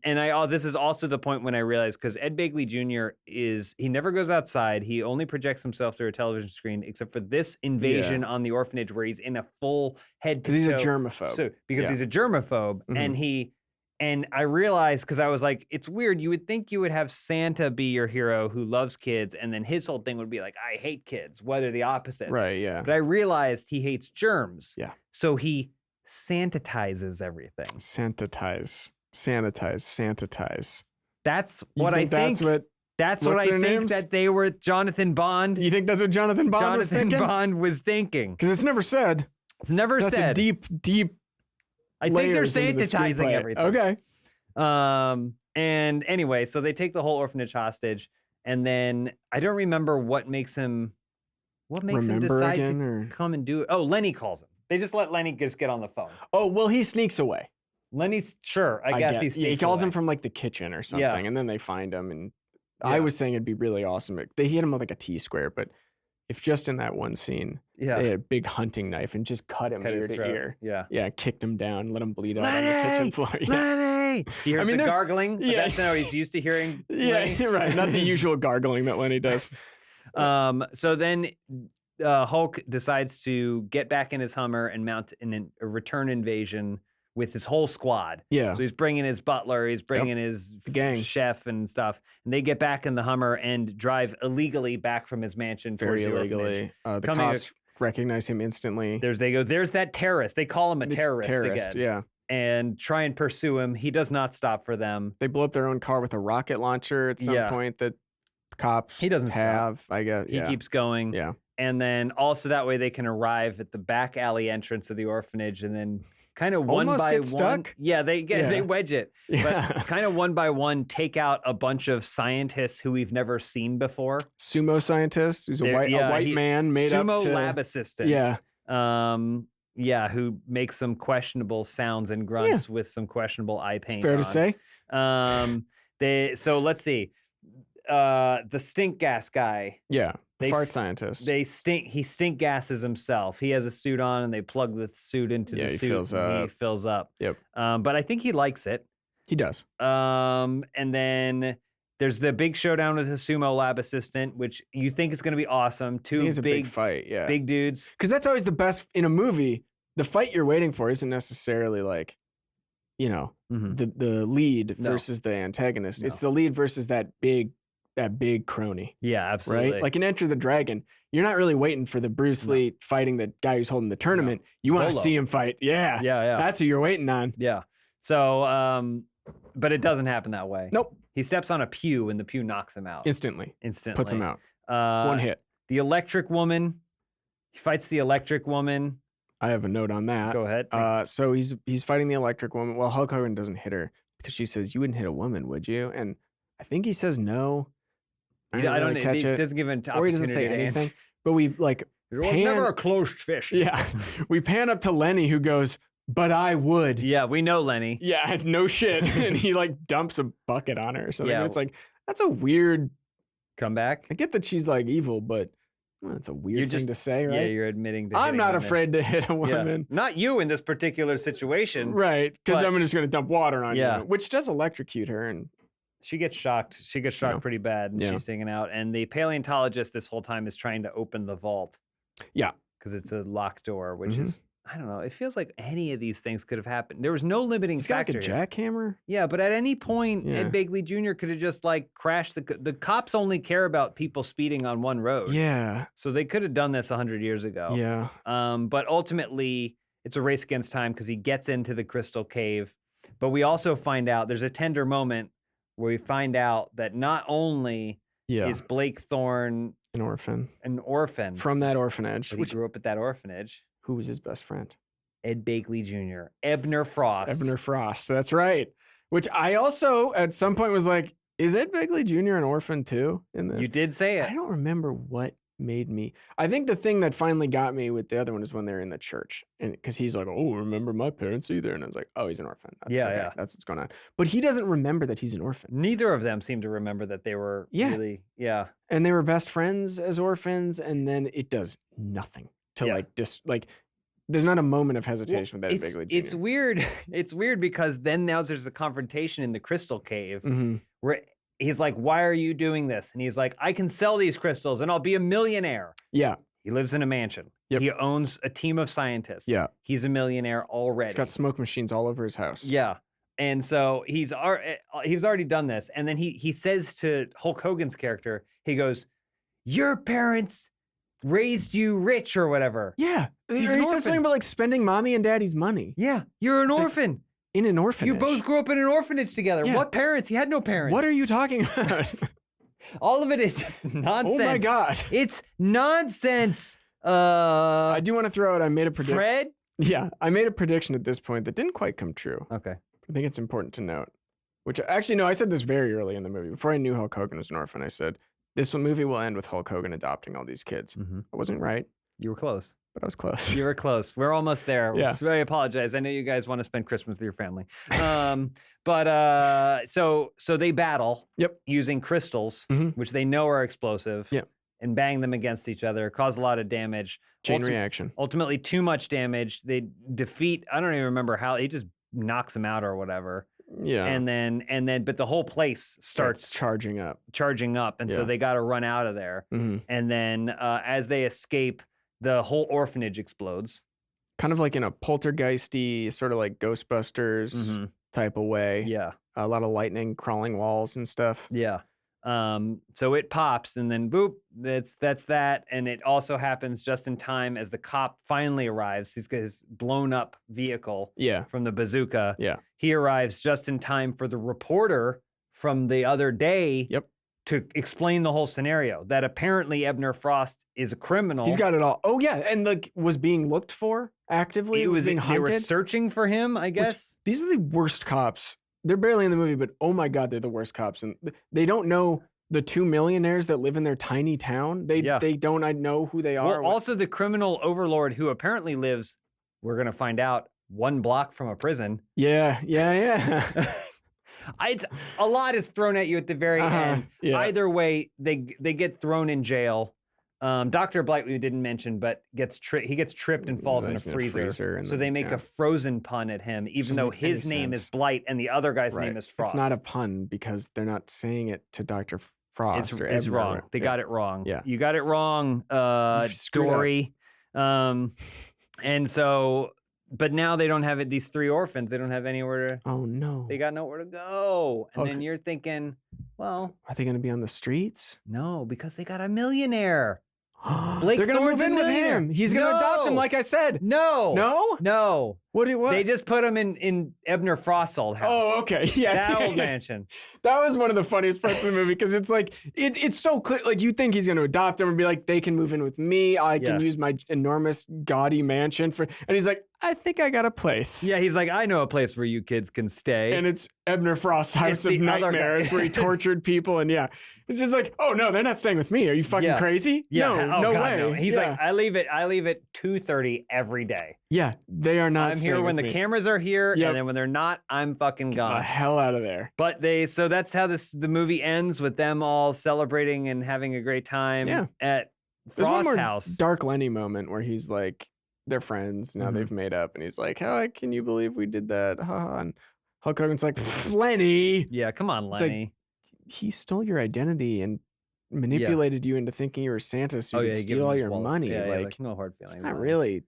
this is also the point when I realized, because Ed Begley Jr. he never goes outside. He only projects himself through a television screen, except for this invasion on the orphanage where he's in a full head to Because he's a toe- germaphobe. So because Yeah. he's a germaphobe, Mhm. and he And I realized, because I was like, it's weird. You would think you would have Santa be your hero who loves kids, and then his whole thing would be like, I hate kids. What are the opposites? Right, yeah. But I realized he hates germs. Yeah. So he sanitizes everything. Sanitize. That's You what I think. That's That's what what's I their think names? that they were. Jonathan Bond. You think that's what Jonathan Bond was Jonathan thinking? Bond was thinking. Because it's never said. It's never That's said. a deep I think they're layers into the sanitizing screenplay. everything. Okay. And anyway, so they take the whole orphanage hostage, and then I don't remember what makes him Remember decide again, to or- come and do it. Oh, Lenny calls him. They just let Lenny just get on the phone. Oh, well, he sneaks away. Lenny's sure. I guess he sneaks he calls away. him from like the kitchen or something, Yeah. and then they find him. And Yeah. I was saying it'd be really awesome. They hit him with like a T-square, but if just in that one scene, Yeah. they had a big hunting knife and just cut him Cut ear his to throat. ear. Yeah. Yeah, kicked him down, let him bleed out on the kitchen Lenny! floor. Yeah. Lenny! He hears I mean, the there's- gargling, but yeah. that's how he's used to hearing Yeah, Lenny. you're right. Not the usual gargling that Lenny does. So then Hulk decides to get back in his Hummer and mount a return invasion with his whole squad. Yeah. So he's bringing his butler, he's bringing his gang. chef and stuff. And they get back in the Hummer and drive illegally back from his mansion Very towards the illegally. orphanage. The Coming cops recognize him instantly. There's that terrorist. They call him a It's terrorist again. yeah. And try and pursue him. He does not stop for them. They blow up their own car with a rocket launcher at some Yeah. point that the cops He doesn't stop. have. I guess. He Yeah. keeps going. Yeah. And then also that way they can arrive at the back alley entrance of the orphanage and then kind of one Almost by get one. stuck? Yeah, they Yeah. wedge it. Yeah. But kind of one by one take out a bunch of scientists who we've never seen before. Sumo scientist who's a They're- white, yeah, a white he- man made Sumo up to lab assistant. Yeah. Yeah, who makes some questionable sounds and grunts with some questionable eye paint. Fair to on. say. So let's see. The stink gas guy. Yeah. They Fart s- scientist. He stink gases himself. He has a suit on, and they plug the suit into Yeah, the he suit. fills and He up. fills up. Yep. But I think he likes it. He does. And then there's the big showdown with the sumo lab assistant, which you think is going to be awesome. I Two think it's a big, big fight. Yeah. big dudes. Because that's always the best in a movie. The fight you're waiting for isn't necessarily like, Mhm. the lead No. versus the antagonist. It's No. the lead versus that big crony. Yeah, absolutely. Right? Like in Enter the Dragon, you're not really waiting for the Bruce Lee fighting the guy who's holding the tournament. You want to Bolo. see him fight. Yeah. yeah. That's who you're waiting on. Yeah. So, but it doesn't happen that way. Nope. He steps on a pew and the pew knocks him out Instantly. instantly. Puts him out. One One hit. The electric woman. He fights the electric woman. I have a note on that. Go ahead. So he's fighting the electric woman. Well, Hulk Hogan doesn't hit her because she says, "You wouldn't hit a woman, would you?" And I think he says no. I don't. really catch He it. doesn't give an Or he doesn't say opportunity to answer. anything. But we like It was pan- never a closed fist. yeah, we pan up to Lenny who goes, "But I would." Yeah, we know Lenny. Yeah, no shit. And he like dumps a bucket on her or something. Yeah. And it's like, that's a weird. Come back. I get that she's like evil, but it's a weird You're thing just- to say, Yeah, right? you're admitting to I'm hitting not women. afraid to hit a Yeah. woman. Not you in this particular situation. Right, because But- I'm just going to dump water on Yeah. you, which does electrocute her. And She gets shocked. She gets shocked Yeah. pretty bad, and Yeah. she's singing out. And the paleontologist this whole time is trying to open the vault. Yeah. Because it's a locked door, which Mhm. is, I don't know. It feels like any of these things could have happened. There was no limiting he's got like factor. a here. jackhammer. Yeah, but at any point, Yeah. Ed Begley Jr. could have just like crashed the cops only care about people speeding on one road. Yeah, So they could have done this 100 years ago. yeah. But ultimately, it's a race against time because he gets into the crystal cave. But we also find out there's a tender moment where we find out that not only Yeah, is Blake Thorne an orphan an orphan, from that orphanage, but he which grew up at that orphanage, who was his best friend? Ed Begley Jr., Ebner Frost. Ebner Frost. That's right. Which I also at some point was like, is Ed Begley Jr. an orphan too in this? You did say it. I don't remember what made me. I think the thing that finally got me with the other one is when they're in the church, and because he's like, "Oh, remember my parents either," and I was like, "Oh, he's an orphan." That's, Yeah, okay, yeah. that's what's going on. But he doesn't remember that he's an orphan, Neither of them seem to remember that they were Yeah. really, yeah. and they were best friends as orphans, and then it does nothing to Yeah. like. There's not a moment of hesitation with Ed It's, Begley Jr. it's weird. It's weird because then now there's a confrontation in the crystal cave Mhm. where he's like, "Why are you doing this?" And he's like, "I can sell these crystals and I'll be a millionaire." Yeah, He lives in a mansion. Yep. He owns a team of scientists. Yeah. He's a millionaire already. he's got smoke machines all over his house. Yeah. And so he's already done this. And then he says to Hulk Hogan's character, he goes, "Your parents raised you rich or whatever." Yeah. He's Or an he says orphan. something about like spending mommy and daddy's money Yeah, you're an It's like- orphan. in an orphanage. You both grew up in an orphanage together. Yeah. What parents? He had no parents. What are you talking about? All of it is just nonsense. Oh my God. It's nonsense. I do want to throw out, I made a prediction. Fred? Yeah, I made a prediction at this point that didn't quite come true. Okay. I think it's important to note. Which actually, no, I said this very early in the movie. Before I knew Hulk Hogan was an orphan, I said, this movie will end with Hulk Hogan adopting all these kids. Mm-hmm. I wasn't right, You were close. but I was close. You were close. We're almost there. Yeah. I apologize. I know you guys want to spend Christmas with your family. So they battle Yep. using crystals, Mhm. which they know are explosive, Yep. and bang them against each other, cause a lot of damage. Chain reaction. Ultimately, too much damage. They defeat, I don't even remember how, he just knocks them out or whatever. Yeah. And then, but the whole place starts charging up. charging up. And so Yeah. they got to run out of there. hmm And then as they escape, the whole orphanage explodes. Kind of like in a poltergeisty, sort of like Ghostbusters Mhm. type of way. Yeah. A lot of lightning, crawling walls and stuff. Yeah. So it pops and then boop, that's that. And it also happens just in time as the cop finally arrives. He's got his blown up vehicle Yeah. from the bazooka. Yeah. He arrives just in time for the reporter from the other day Yep. to explain the whole scenario, that apparently Ebner Frost is a criminal. He's got it all. Oh yeah, and like was being looked for actively. It was being they were hunted. searching for him, I Which- guess. These are the worst cops. They're barely in the movie, but oh my God, they're the worst cops. And they don't know the two millionaires that live in their tiny town. They don't know who they are. Well, also the criminal overlord who apparently lives, we're gonna find out, 1 block from a prison. yeah. It's a lot is thrown at you at the very end. yeah. Either way, they get thrown in jail. Dr. Blight we didn't mention, but he gets tripped and falls in a He's in a freezer. freezer and So then- they make yeah. a frozen pun at him, even doesn't though make any his name is sense. Blight and the other guy's name Right. is Frost. It's not a pun because they're not saying it to Dr. Frost. or It's Ebner. wrong. They Yeah. got it wrong. Yeah. You got it wrong, You screwed up. Dory. And so, but now they don't have it. These 3 orphans, they don't have anywhere to. Oh no. They got nowhere to go. And then Okay. you're thinking, well, Are they going to be on the streets? no, because they got a millionaire. They're going to Thorne's move a in with millionaire. him. He's going to adopt him, No. like I said. No. No? No. What? They just put him in Ebner Frost's old house. Oh, okay. Yeah. That old mansion. That was one of the funniest parts of the movie because it's like it's so clear. Like you think he's going to adopt him and be like, they can move in with me. I can Yeah. use my enormous gaudy mansion for. And he's like, I think I got a place. Yeah, he's like, I know a place where you kids can stay. And it's Ebner Frost's House It's of the other guy. Nightmares where he tortured people. And yeah, it's just like, oh no, they're not staying with me. Are you fucking Yeah. crazy? yeah. No, Oh, no God, way. no. He's Yeah. like, I leave at 2:30 every day. Yeah, they are not. I'm staying here when with the me. cameras are here, Yep. and then when they're not, I'm fucking Get gone. the hell out of there. But so that's how the movie ends, with them all celebrating and having a great time Yeah. at There's one Frost's more house. Dark Lenny moment where he's like, they're friends now. Mhm. They've made up, and he's like, "Oh, can you believe we did that?" And Hulk Hogan's like, Lenny, Yeah, come on, It's like, Lenny. he stole your identity and manipulated you into thinking you were Santa so you could you give steal him all his your wallet. money. Yeah, like, no hard it's feelings. not Lenny. really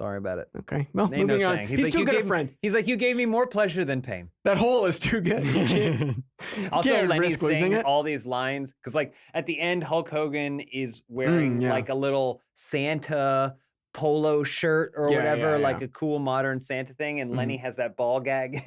Sorry about it. okay. Well, Ain't moving no on. thing. He's like, too you good a gave- friend. He's like, you gave me more pleasure than pain. That hole is too good. You can't- Also, can't Lenny's risk losing saying it. all these lines because, like, at the end, Hulk Hogan is wearing yeah. like a little Santa polo shirt or Yeah, whatever, yeah, like yeah. a cool modern Santa thing, and Lenny has that ball gag.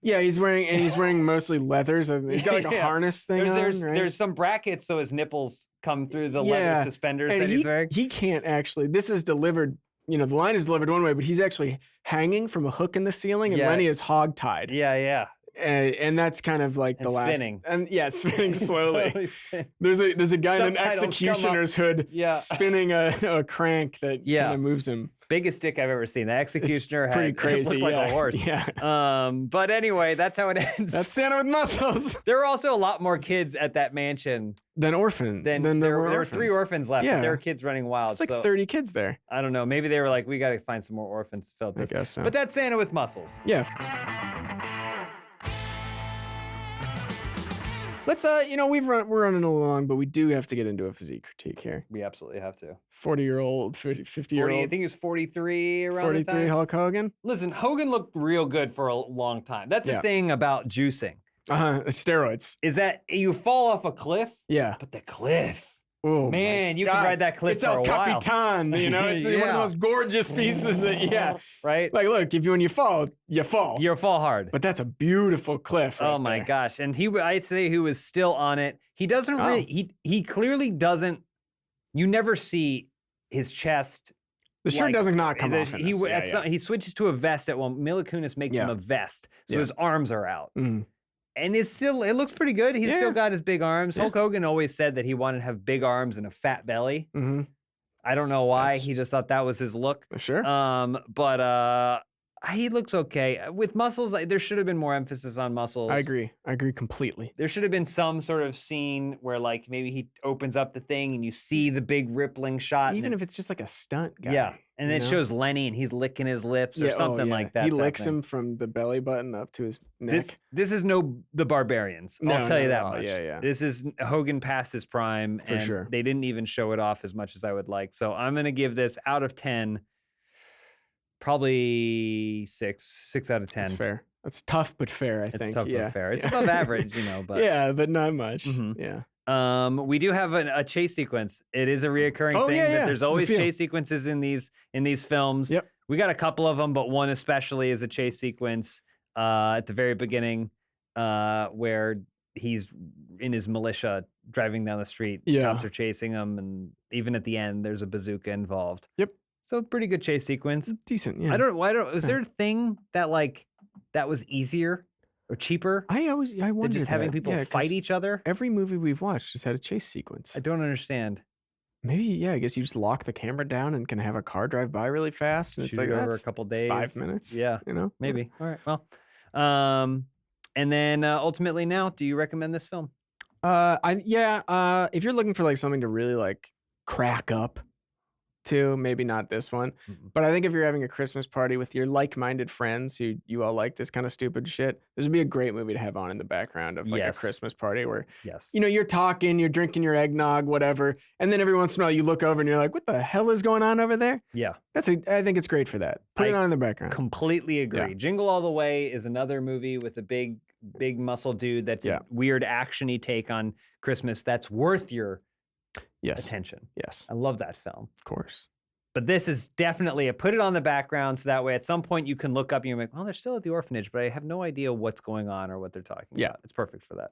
Yeah, he's wearing mostly leathers. He's got like a Yeah. harness thing there's on, right? there's some brackets so his nipples come through the Yeah, leather suspenders and that he's wearing. he can't actually. This is delivered. You know, the line is delivered one way, but he's actually hanging from a hook in the ceiling, and Yeah. Lenny is hog-tied. Yeah. And that's kind of like the And last spinning. and yeah, spinning slowly. Slowly spin. There's a guy in an Subtitles come up. executioner's hood Yeah. spinning a crank that Yeah. kind of moves him. Biggest dick I've ever seen. The executioner pretty had crazy, looked like yeah. a horse. Yeah. But anyway, that's how it ends. That's Santa with muscles. There were also a lot more kids at that mansion Then orphan. than then there were 3 orphans left. Yeah. But there were kids running wild. It's like so 30 kids there. I don't know. Maybe they were like, we got to find some more orphans to fill I this. guess so. But that's Santa with muscles. Yeah. Let's we're running along, but we do have to get into a physique critique here. We absolutely have to. 40-year-old, 50-year-old. I think he's 43 around the 43 time. Hulk Hogan. Listen, Hogan looked real good for a long time. That's the thing about juicing. Steroids. Is that you fall off a cliff, Yeah. but the cliff. Oh Man, my you God. can ride that cliff It's for El a while. Capitan, It's one of the Yeah. most gorgeous pieces. Right? Like, look, when you fall, you fall. You'll fall hard. But that's a beautiful cliff. Oh right my there. gosh. And I'd say he was still on it. He doesn't really, he clearly doesn't, you never see his chest. The shirt does not come off. In He, this. he switches to a vest at one. Mila Kunis makes him a vest. So his arms are out. Mm. And it looks pretty good. He's still got his big arms. Hulk Hogan always said that he wanted to have big arms and a fat belly. Mm-hmm. I don't know why. He just thought that was his look. Sure. But he looks okay. With muscles, there should have been more emphasis on muscles. I agree completely. There should have been some sort of scene where, like, maybe he opens up the thing and you see the big rippling shot. Even if it's just like a stunt guy. Yeah. And then it shows Lenny and he's licking his lips or something like that. He licks him from the belly button up to his neck. This is the Barbarians. I'll tell you that much. Yeah. This is Hogan past his prime. For and sure. They didn't even show it off as much as I would like. So I'm going to give this out of 10, probably 6 out of 10. That's fair. That's tough but fair, I think. It's tough yeah. but fair. It's above average, but. Yeah, but not much. Mhm. Yeah. We do have a chase sequence. It is a reoccurring thing that there's always chase sequences in these films. Yep. We got a couple of them, but one especially is a chase sequence at the very beginning where he's in his militia driving down the street. Yeah. Cops are chasing him, and even at the end, there's a bazooka involved. Yep. So pretty good chase sequence. Decent, yeah. I don't. Is there a thing that that was easier or cheaper I than wonder just having people fight each other? Every movie we've watched just had a chase sequence. I don't understand. Maybe, I guess you just lock the camera down and can have a car drive by really fast. And it's Shoot like, it over that's a couple days. 5 minutes. Yeah, maybe. All right. Well, and then ultimately, now, do you recommend this film? If you're looking for something to really crack up to, maybe not this one. Mm-mm. But I think if you're having a Christmas party with your like-minded friends who you all like this kind of stupid shit, this would be a great movie to have on in the background of a Christmas party where Yes. you're talking, you're drinking your eggnog, whatever, and then every once in a while you look over and you're like, what the hell is going on over there? Yeah. I think it's great for that. Put it on in the background. Completely agree. Yeah. Jingle All the Way is another movie with a big muscle dude that's a weird action-y take on Christmas that's worth your attention. Yes. I love that film. Of course. But this is definitely put it on the background so that way at some point you can look up and you're like, well, they're still at the orphanage, but I have no idea what's going on or what they're talking about. It's perfect for that.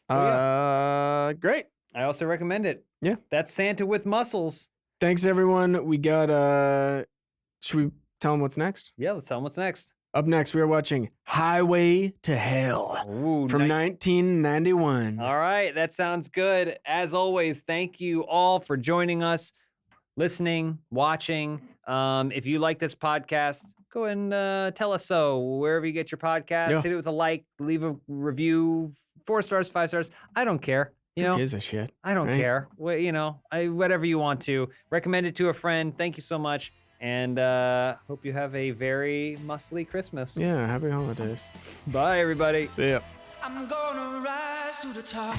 So, Great. I also recommend it. Yeah. That's Santa with muscles. Thanks, everyone. We got, should we tell them what's next? Yeah, let's tell them what's next. Up next, we are watching Highway to Hell from 1991. All right, that sounds good. As always, thank you all for joining us, listening, watching. If you like this podcast, go and tell us so wherever you get your podcast. Yeah. Hit it with a like, leave a review, 4 stars, 5 stars. I don't care. Who gives a shit? I don't care. Well, whatever you want to. Recommend it to a friend. Thank you so much. And hope you have a very muscly Christmas. Yeah, happy holidays. Bye, everybody. See ya. I'm gonna rise to the top.